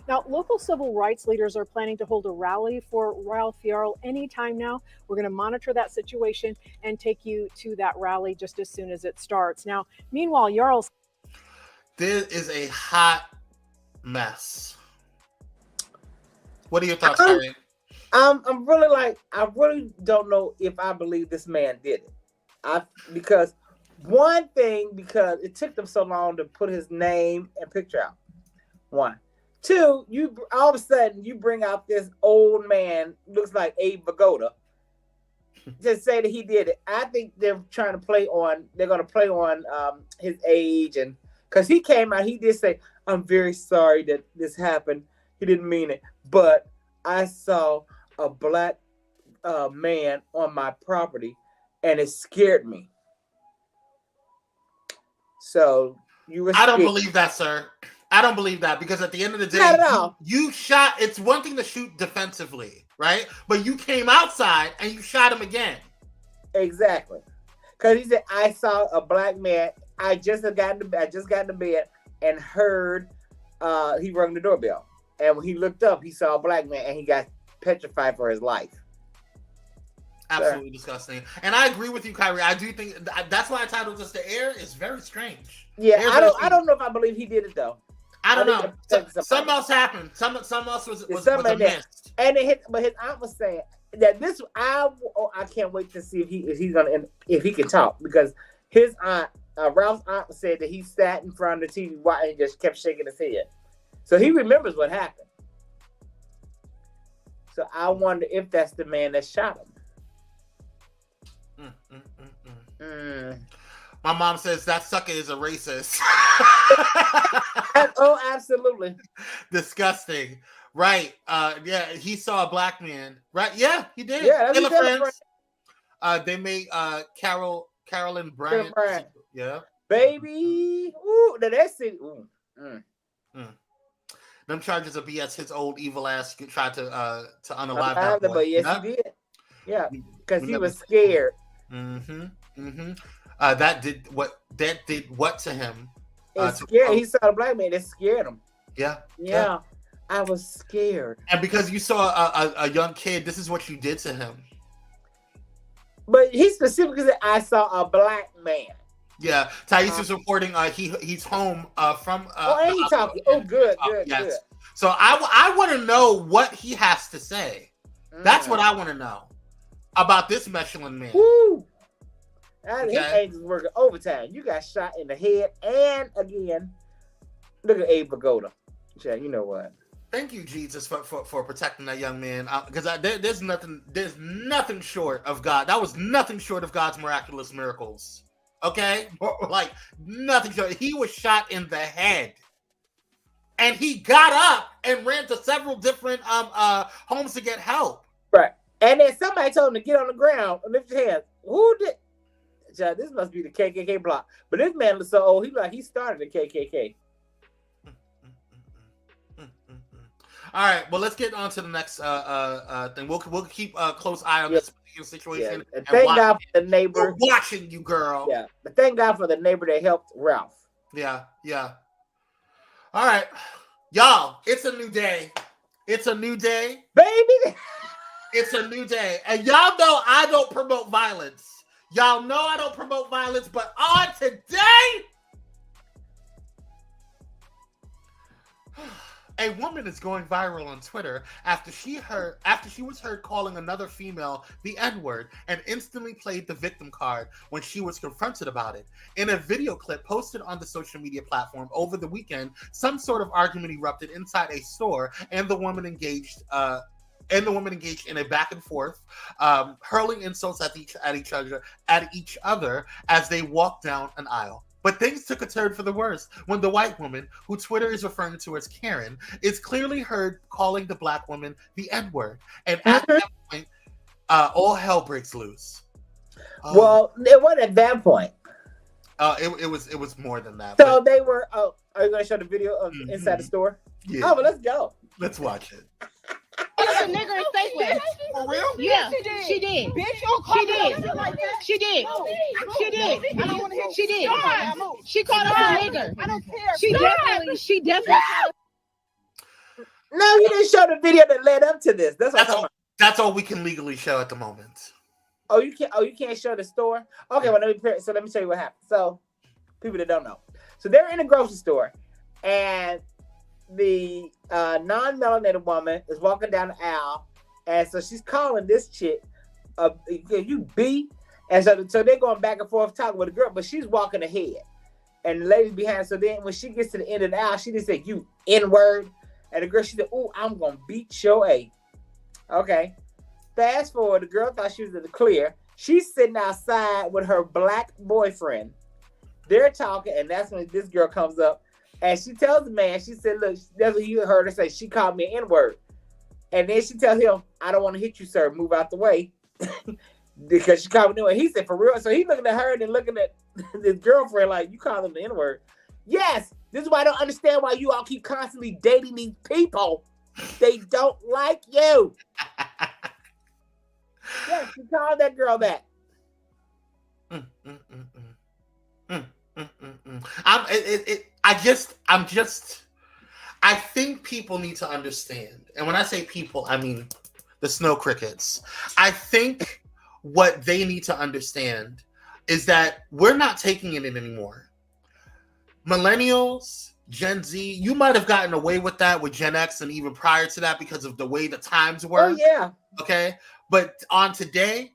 Now, local civil rights leaders are planning to hold a rally for Ralph Yarl anytime now. We're going to monitor that situation and take you to that rally just as soon as it starts. Now, meanwhile, Yarl's... This is a hot mess. What are your thoughts, Tyree? I'm really I really don't know if I believe this man did it. Because it took them so long to put his name and picture out. 1. 2, you all of a sudden you bring out this old man, looks like Abe Vigoda, to say that he did it. I think they're going to play on his age, and because he came out, he did say, "I'm very sorry that this happened. He didn't mean it, but I saw a black man on my property, and it scared me." So you were scared. I don't believe that, sir. I don't believe that, because at the end of the day, not at all. You shot. It's one thing to shoot defensively, right? But you came outside and you shot him again. Exactly, because he said, "I saw a black man. I just got into bed and heard he rang the doorbell, and when he looked up, he saw a black man, and he got petrified for his life." Absolutely disgusting. And I agree with you, Kyrie. I do think that's why I titled this "The Air is very strange." Yeah, I don't know if I believe he did it though. I don't know. Something else happened. Something else was something a miss. And but his aunt was saying that this. I can't wait to see if he can talk, because his aunt, Ralph's aunt, said that he sat in front of the TV and just kept shaking his head, so he remembers what happened. So I wonder if that's the man that shot him. My mom says that sucker is a racist. Oh, absolutely. Disgusting. Right. Yeah, he saw a black man. Right. Yeah, he did. Yeah, that's friends. They made Carolyn Bryant. Yeah. Baby. Ooh, that's it. Ooh. Them charges of BS. His old evil ass tried to unalive that boy. But yes, he did. Yeah, because he was scared. That did what to him? He saw a black man. That scared him. Yeah. I was scared. And because you saw a young kid, this is what you did to him. But he specifically said, "I saw a black man." Yeah, Thais is reporting. He's home from. And he talking. Oh, good. So I want to know what he has to say. That's what I want to know about this Michelin man. Woo! His angels working overtime. You got shot in the head, and again, look at Abe Vigoda. Yeah, you know what? Thank you, Jesus, for protecting that young man. Because there's nothing short of God. That was nothing short of God's miraculous miracles. Okay, like nothing short. He was shot in the head, and he got up and ran to several different homes to get help. Right, and then somebody told him to get on the ground and lift your hands. Who did? This must be the KKK block. But this man was so old. He started the KKK. All right. Well, let's get on to the next thing. We'll keep a close eye on this situation. Yeah. And thank God for the neighbor. We're watching you, girl. Yeah. But thank God for the neighbor that helped Ralph. Yeah. All right, y'all. It's a new day. It's a new day, baby. It's a new day, and y'all know I don't promote violence. Y'all know I don't promote violence, but on today, A woman is going viral on Twitter after she was heard calling another female the N-word and instantly played the victim card when she was confronted about it. In a video clip posted on the social media platform over the weekend, some sort of argument erupted inside a store, and the woman engaged in a back and forth, hurling insults at each other as they walked down an aisle. But things took a turn for the worse when the white woman, who Twitter is referring to as Karen, is clearly heard calling the black woman the N-word. And at that point, all hell breaks loose. Well, it wasn't at that point. It was more than that. So they were. Are you going to show the video of inside the store? Yeah. Oh, well, let's go. Let's watch it. A nigger in Safeway. For real? Yeah, she did. Bitch, she did. She did. She did. She did. She called us a nigger. I don't care. She definitely. No, you didn't show the video that led up to this. That's all we can legally show at the moment. Oh, you can't show the store? Okay, well let me tell you what happened. So, people that don't know. So they're in a grocery store, and the non-melanated woman is walking down the aisle, and so she's calling this chick, you B, and so they're going back and forth talking with the girl, but she's walking ahead, and the lady behind. So then when she gets to the end of the aisle, she just said, "You N-word," and the girl, she said, "Ooh, I'm gonna beat your A." Okay, fast forward, the girl thought she was in the clear. She's sitting outside with her black boyfriend. They're talking, and that's when this girl comes up. And she tells the man, she said, look, that's what you heard her say. She called me an N-word. And then she tells him, I don't want to hit you, sir. Move out the way. Because she called me an N-word. He said, for real? So he's looking at her and then looking at his girlfriend like, you call him the N-word. Yes, this is why I don't understand why you all keep constantly dating these people. They don't like you. Yes, she called that girl that. I think people need to understand, and when I say people, I mean the snow crickets. I think what they need to understand is that we're not taking it in anymore. Millennials, Gen Z, you might have gotten away with that with Gen X and even prior to that because of the way the times were. Oh yeah. Okay, but on today,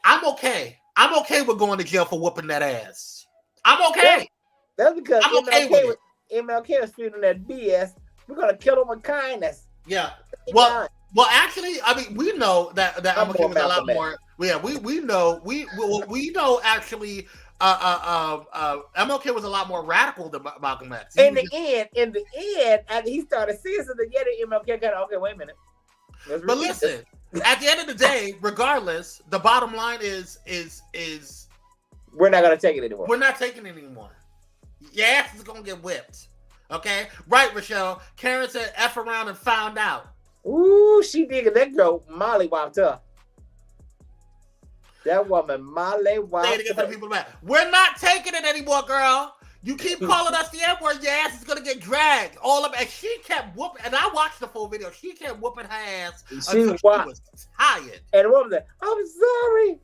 I'm okay. I'm okay with going to jail for whooping that ass. I'm okay. That's because I'm okay with MLK is feeling that BS. We're gonna kill him with kindness. Yeah. Well, actually, I mean, we know that MLK was a lot more. Yeah, we know actually. MLK was a a lot more radical than Malcolm X. In the end, after he started seeing something, MLK got okay. Wait a minute. But listen, at the end of the day, regardless, the bottom line is we're not gonna take it anymore. We're not taking it anymore. Your ass is gonna get whipped. Okay? Right, Rochelle. Karen said F around and found out. Ooh, she did. That girl Molly whopped her. That woman Molly whopped her. We're not taking it anymore, girl. You keep calling us the N-word, your ass is gonna get dragged. All of, and she kept whooping, and I watched the full video. She kept whooping her ass until she was tired. And the woman said, I'm sorry.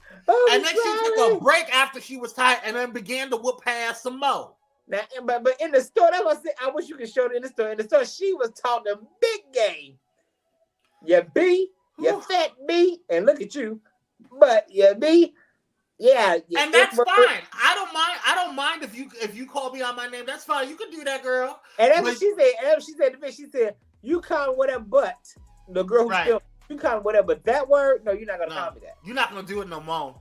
And then she took a break after she was tired and then began to whoop her ass some more. Now, but in the store, that's what I said. I wish you could show it in the store. In the store, she was talking big game. You B, you fat B, and look at you. But you B, yeah. And that's fine. I don't mind if you call me on my name. That's fine. You can do that, girl. And that's what she said. And she said to me, she said, you call whatever, but the girl who still, you call whatever, but that word, no, you're not gonna call me that. You're not gonna do it no more.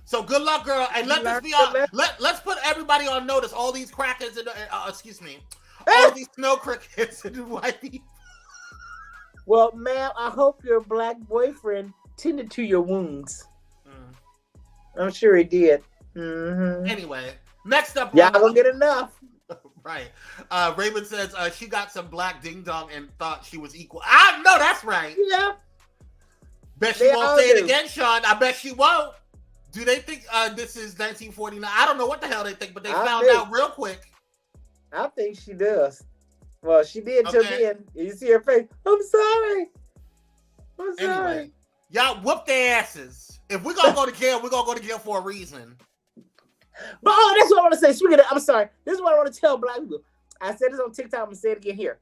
So good luck, girl. And let this be on. Let's put everybody on notice. All these crackers and all these snow crickets and white people. Well, ma'am, I hope your black boyfriend tended to your wounds. I'm sure he did. Mm-hmm. Anyway, next up, y'all gonna get enough. Right. Raymond says she got some black ding dong and thought she was equal. I know that's right. Yeah. Bet she won't say it again, Sean. I bet she won't. Do they think this is 1949? I don't know what the hell they think, but they found out real quick. I think she does. Well, she did till the end. You see her face. I'm sorry. Anyway, y'all whoop their asses. If we're gonna go to jail, we're gonna go to jail for a reason. But that's what I want to say. Speaking of, I'm sorry. This is what I want to tell black people. I said this on TikTok. I'm gonna say it again here.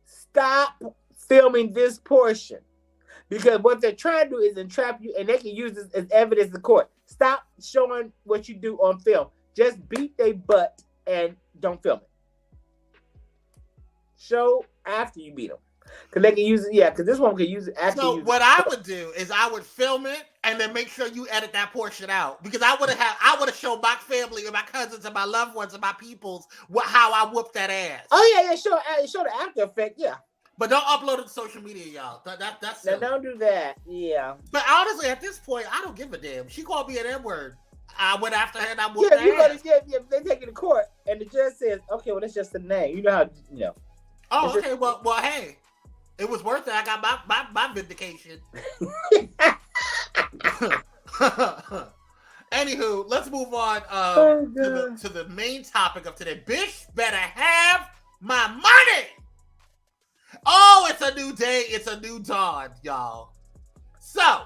stop filming this portion. Because what they're trying to do is entrap you, and they can use this as evidence in court. Stop showing what you do on film. Just beat their butt and don't film it. Show after you beat them. Because they can use it, because this one can use it after So what I would do is I would film it and then make sure you edit that portion out. Because I would have showed my family and my cousins and my loved ones and my peoples how I whooped that ass. Oh, yeah, show the after effect, yeah. But don't upload it to social media, y'all. That's now, don't do that. Yeah. But honestly, at this point, I don't give a damn. She called me an N-word. I went after her and I whooped her ass. They take it to court, and the judge says, "Okay, well, that's just a name." You know how Oh, okay. Well, hey, it was worth it. I got my vindication. Anywho, let's move on to the main topic of today. Bish better have my money. Oh, it's a new day. It's a new dawn, y'all. So,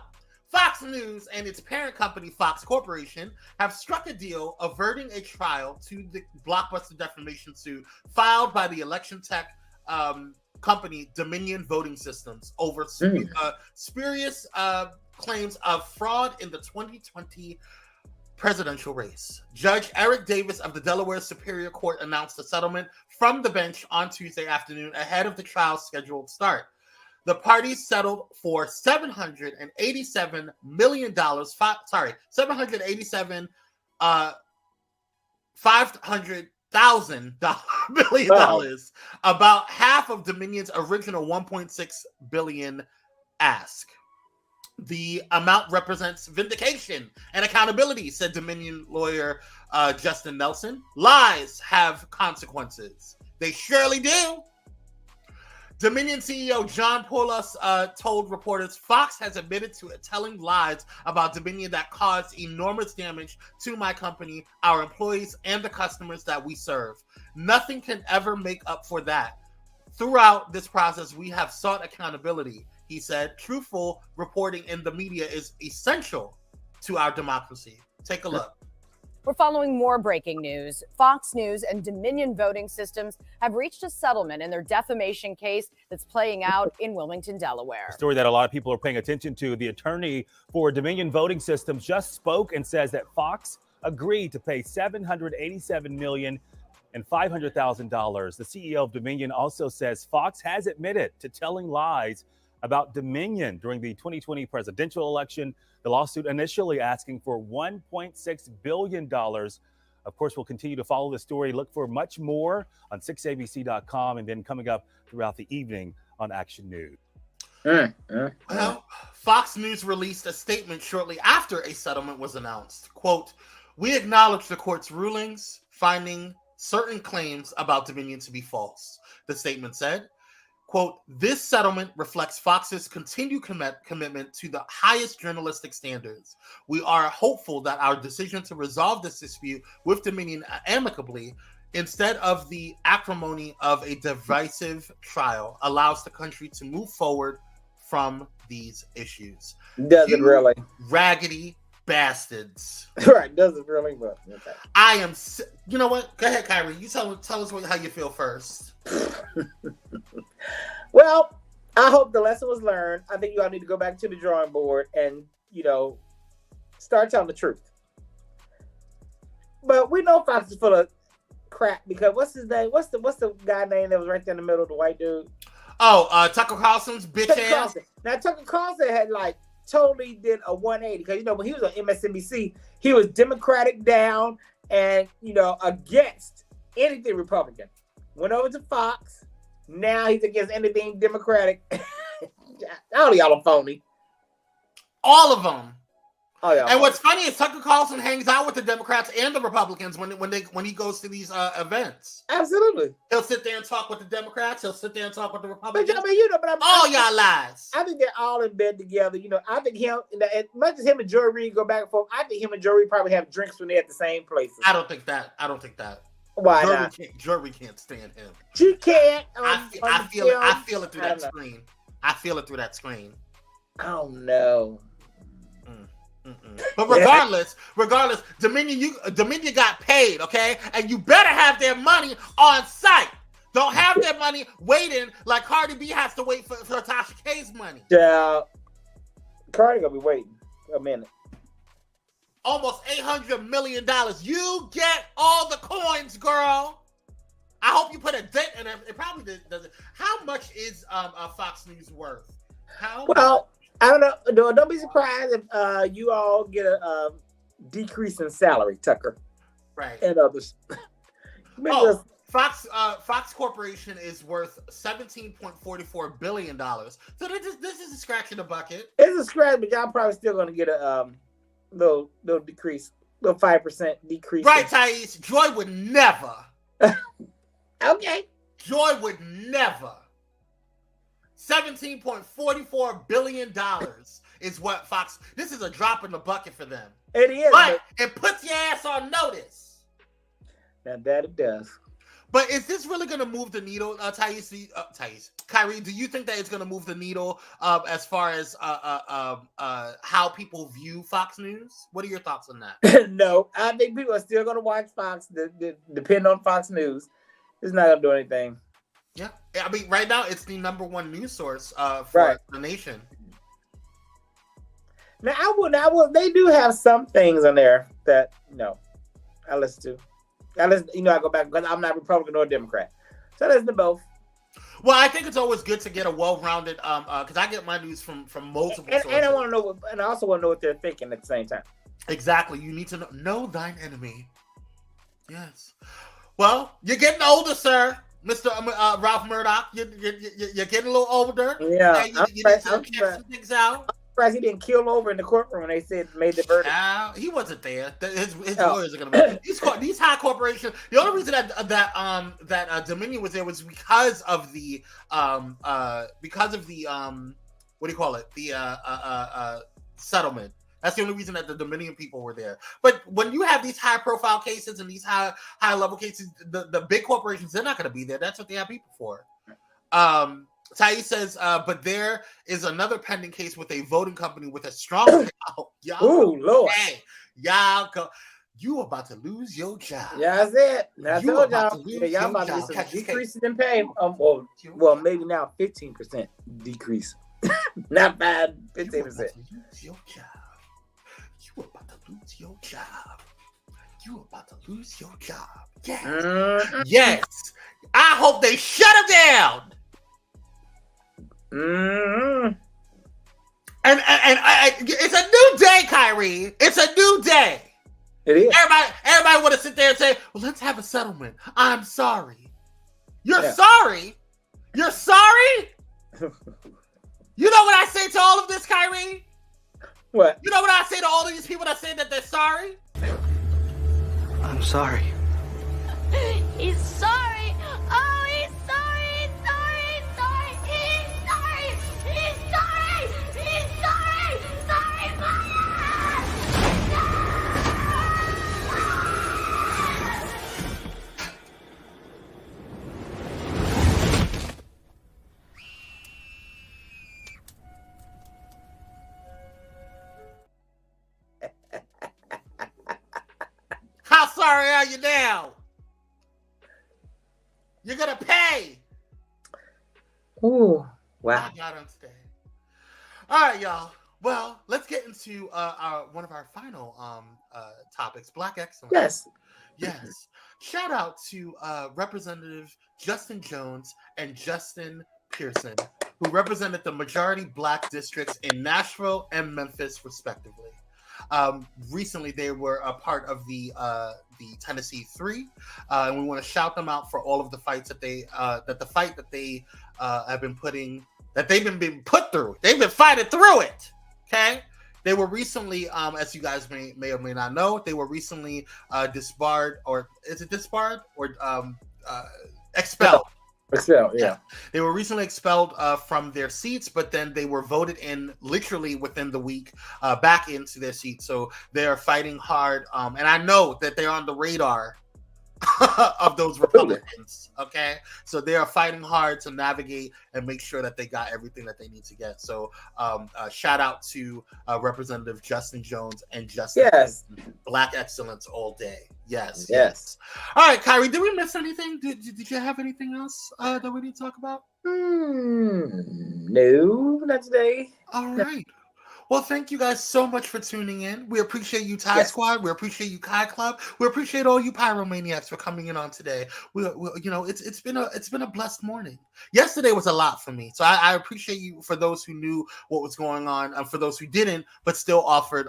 Fox News and its parent company, Fox Corporation, have struck a deal averting a trial to the blockbuster defamation suit filed by the election tech company Dominion Voting Systems over spurious claims of fraud in the 2020 presidential race. Judge Eric Davis of the Delaware Superior Court announced a settlement from the bench on Tuesday afternoon ahead of the trial's scheduled start. The parties settled for $787 million. $787 $500,000 about half of Dominion's original $1.6 billion ask. The amount represents vindication and accountability, said Dominion lawyer Justin Nelson. Lies have consequences. They surely do. Dominion CEO John Poulos told reporters Fox has admitted to telling lies about Dominion that caused enormous damage to my company, our employees, and the customers that we serve. Nothing can ever make up for that. Throughout this process, we have sought accountability, he said. Truthful reporting in the media is essential to our democracy. Take a look. We're following more breaking news. Fox News and Dominion Voting Systems have reached a settlement in their defamation case that's playing out in Wilmington, Delaware. A story that a lot of people are paying attention to. The attorney for Dominion Voting Systems just spoke and says that Fox agreed to pay $787 million and $500,000. The CEO of Dominion also says Fox has admitted to telling lies about Dominion during the 2020 presidential election. The lawsuit initially asking for $1.6 billion. Of course, we'll continue to follow the story. Look for much more on 6abc.com and then coming up throughout the evening on Action News. Well, Fox News released a statement shortly after a settlement was announced. Quote, "We acknowledge the court's rulings, finding certain claims about Dominion to be false," the statement said. Quote, "This settlement reflects Fox's continued commitment to the highest journalistic standards. We are hopeful that our decision to resolve this dispute with Dominion amicably, instead of the acrimony of a divisive trial, allows the country to move forward from these issues." Doesn't really. Raggedy bastards. Right, doesn't really, but okay. I am, you know what? Go ahead, Kyrie. You tell us how you feel first. Well, I hope the lesson was learned. I think you all need to go back to the drawing board and, start telling the truth. But we know Fox is full of crap because what's his name? What's the guy name that was right there in the middle, the white dude? Oh, Tucker Carlson's bitch ass. Carlson. Now, Tucker Carlson had totally did a 180 because when he was on MSNBC, he was Democratic down and against anything Republican. Went over to Fox. Now he's against anything Democratic. All of y'all are phony. All of them. Oh, yeah. And what's funny is Tucker Carlson hangs out with the Democrats and the Republicans when he goes to these events. Absolutely. He'll sit there and talk with the Democrats. He'll sit there and talk with the Republicans. But all y'all lies. I think they're all in bed together. I think as much as him and Joy Reid go back and forth, I think him and Joy Reid probably have drinks when they're at the same places. I don't think that. Why not? Joy Reid can't stand him. She can't. I feel it through that screen. I feel it through that screen. Oh no. But regardless, Dominion got paid, okay? And you better have their money on site. don't have their money waiting like Cardi B has to wait for Tasha K's money. Yeah, Cardi gonna be waiting a minute. Almost $800 million. You get all the coins, girl. I hope you put a dent in it. It probably doesn't. How much is Fox News worth? Well, I don't know. Don't be surprised if you all get a decrease in salary, Tucker. Right. And others. Fox Corporation is worth $17.44 billion. So this is a scratch in the bucket. It's a scratch, but y'all probably still gonna get a little decrease, little 5% decrease. Right, Thais. Joy would never. Okay. Joy would never. $17.44 billion is what Fox. This is a drop in the bucket for them. It is. But it puts your ass on notice. Now that it does. But is this really going to move the needle, Thais? Kyrie, do you think that it's going to move the needle as far as how people view Fox News? What are your thoughts on that? No, I think people are still going to watch Fox. Depend on Fox News. It's not going to do anything. Yeah, I mean, right now it's the #1 news source for the nation. Now, I would. They do have some things on there that I listen to. I go back because I'm not Republican or Democrat, so I listen to both. Well, I think it's always good to get a well-rounded, because I get my news from multiple sources. And I want to know, and I also want to know what they're thinking at the same time. Exactly, you need to know thine enemy. Yes. Well, you're getting older, sir, Mr. Ralph Murdoch. You're getting a little older. Yeah, you need to check some things out. Surprised he didn't kill over in the courtroom when they said made the verdict. He wasn't there. His lawyers are gonna be these high corporations. The only reason that Dominion was there was because of the what do you call it? The settlement. That's the only reason that the Dominion people were there. But when you have these high profile cases and these high level cases, the big corporations, they're not gonna be there. That's what they have people for. Thais says, but there is another pending case with a voting company with a strong Ooh, Lord. Hey, y'all go. You about to lose your job. Yeah, that's it. That's y'all about to get some decreases in pay. Well, maybe now 15% decrease. Not bad, 15%. You about to lose your job. You about to lose your job. Yes. Mm-hmm. Yes. I hope they shut it down. Mm-hmm. And it's a new day, Kyrie. It's a new day. It is. Everybody want to sit there and say, "Well, let's have a settlement." I'm sorry. You're sorry. You're sorry. You know what I say to all of this, Kyrie? What? You know what I say to all of these people that say that they're sorry? I'm sorry. He's sorry. Oh, he's sorry. He's sorry. He's sorry. He's sorry. He's sorry. He's sorry. Sorry, Maya. How sorry are you now? You're gonna pay. Ooh, wow. I got understand. All right, y'all. Well, let's get into one of our final topics: Black excellence. Yes. Shout out to Representative Justin Jones and Justin Pearson, who represented the majority Black districts in Nashville and Memphis, respectively. Recently, they were a part of the Tennessee 3, and we want to shout them out for all of the fights that they have been being put through. They've been fighting through it. Okay, they were recently, as you guys may or may not know, they were recently disbarred, or is it disbarred or expelled? Expelled, yeah. They were recently expelled from their seats, but then they were voted in literally within the week back into their seats. So they are fighting hard. And I know that they're on the radar of those Republicans. Okay, so they are fighting hard to navigate and make sure that they got everything that they need to get. So shout out to Representative Justin Jones and Justin Clinton. Black excellence all day. Yes. All right, Kyrie, did we miss anything? Did you have anything else that we need to talk about? No, not today. All right. Well, thank you guys so much for tuning in. We appreciate you, Ty Squad. We appreciate you, Kai Club. We appreciate all you pyromaniacs for coming in on today. We you know, it's been a blessed morning. Yesterday was a lot for me, so I appreciate you for those who knew what was going on, and for those who didn't, but still offered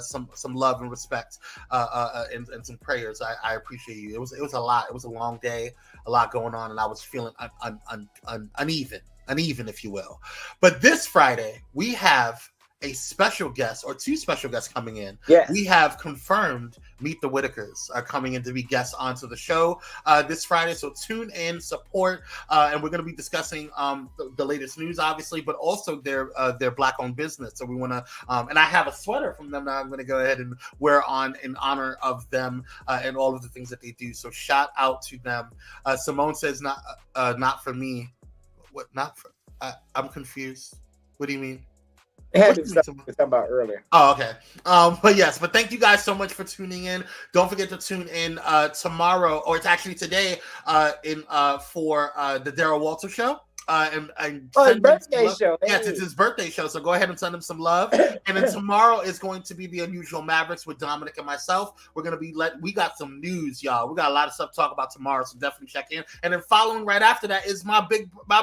some love and respect and some prayers. I appreciate you. It was a lot. It was a long day, a lot going on, and I was feeling uneven, if you will. But this Friday we have a special guest, or two special guests coming in. Yes. We have confirmed Meet the Whitakers are coming in to be guests onto the show this Friday. So tune in, support, and we're going to be discussing the latest news, obviously, but also their Black-owned business. So we want to, and I have a sweater from them that I'm going to go ahead and wear on in honor of them and all of the things that they do. So shout out to them. Simone says not for me. What? Not for? I'm confused. What do you mean? It had to be something we were talking about earlier. Oh, okay. But thank you guys so much for tuning in. Don't forget to tune in tomorrow, or it's actually today, for the Daryl Walter Show. And his birthday show. Yes, it's his birthday show. So go ahead and send him some love. And then tomorrow is going to be the Unusual Mavericks with Dominic and myself. We're gonna be we got some news, y'all. We got a lot of stuff to talk about tomorrow, so definitely check in. And then following right after that is my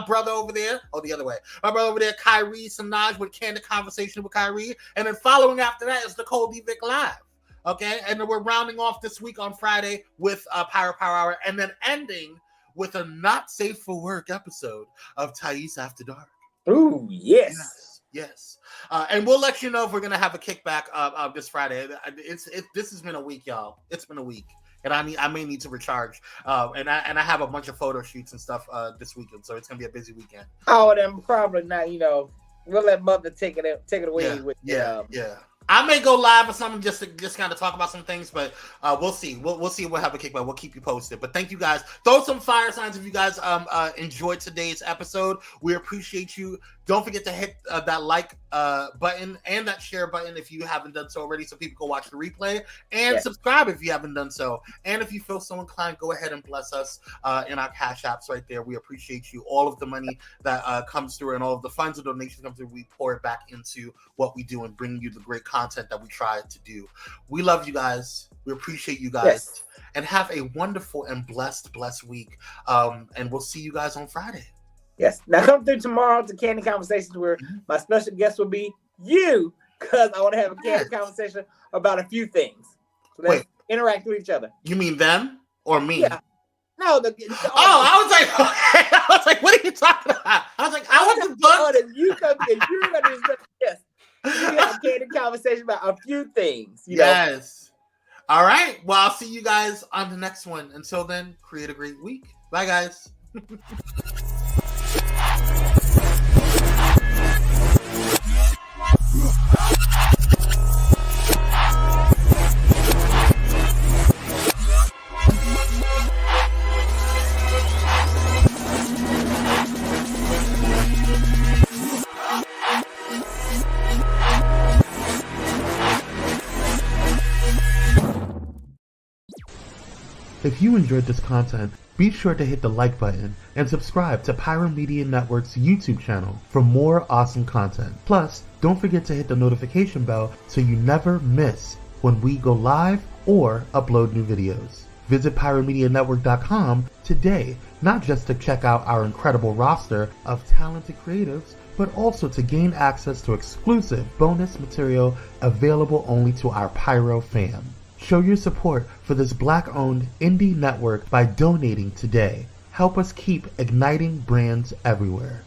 brother over there. Oh, the other way. My brother over there, Kyrie Sanaj, with Candid Conversation with Kyrie. And then following after that is Nicole D. Vick Live. Okay, and then we're rounding off this week on Friday with Pyro Power Hour, and then ending with a not safe for work episode of Thais After Dark. Ooh, yes. And we'll let you know if we're gonna have a kickback this Friday. This has been a week, y'all. It's been a week, and I may need to recharge. And I have a bunch of photo shoots and stuff this weekend, so it's gonna be a busy weekend. Oh, then probably not. We'll let Mother take it away with. Yeah. I may go live or something just to kind of talk about some things, but we'll see. We'll see if we'll have a kickback. We'll keep you posted. But thank you guys. Throw some fire signs if you guys enjoyed today's episode. We appreciate you. Don't forget to hit that like button and that share button if you haven't done so already, so people can watch the replay, and subscribe if you haven't done so. And if you feel so inclined, go ahead and bless us in our cash apps right there. We appreciate you. All of the money that comes through and all of the funds and donations come through, we pour it back into what we do and bring you the great content that we try to do. We love you guys. We appreciate you guys. And have a wonderful and blessed week. And we'll see you guys on Friday. Yes. Now come through tomorrow to Candid Conversations, where my special guest will be you, because I want to have a candid conversation about a few things. So let's interact with each other. You mean them or me? Yeah. No. I was like, what are you talking about? I was like, I want the book. You come in. You're going to yes. We have a candid conversation about a few things. Yes. All right. Well, I'll see you guys on the next one. Until then, create a great week. Bye, guys. If you enjoyed this content, be sure to hit the like button and subscribe to Pyro Media Network's YouTube channel for more awesome content. Plus, don't forget to hit the notification bell so you never miss when we go live or upload new videos. Visit pyromedianetwork.com today, not just to check out our incredible roster of talented creatives, but also to gain access to exclusive bonus material available only to our Pyro fam. Show your support for this Black-owned indie network by donating today. Help us keep igniting brands everywhere.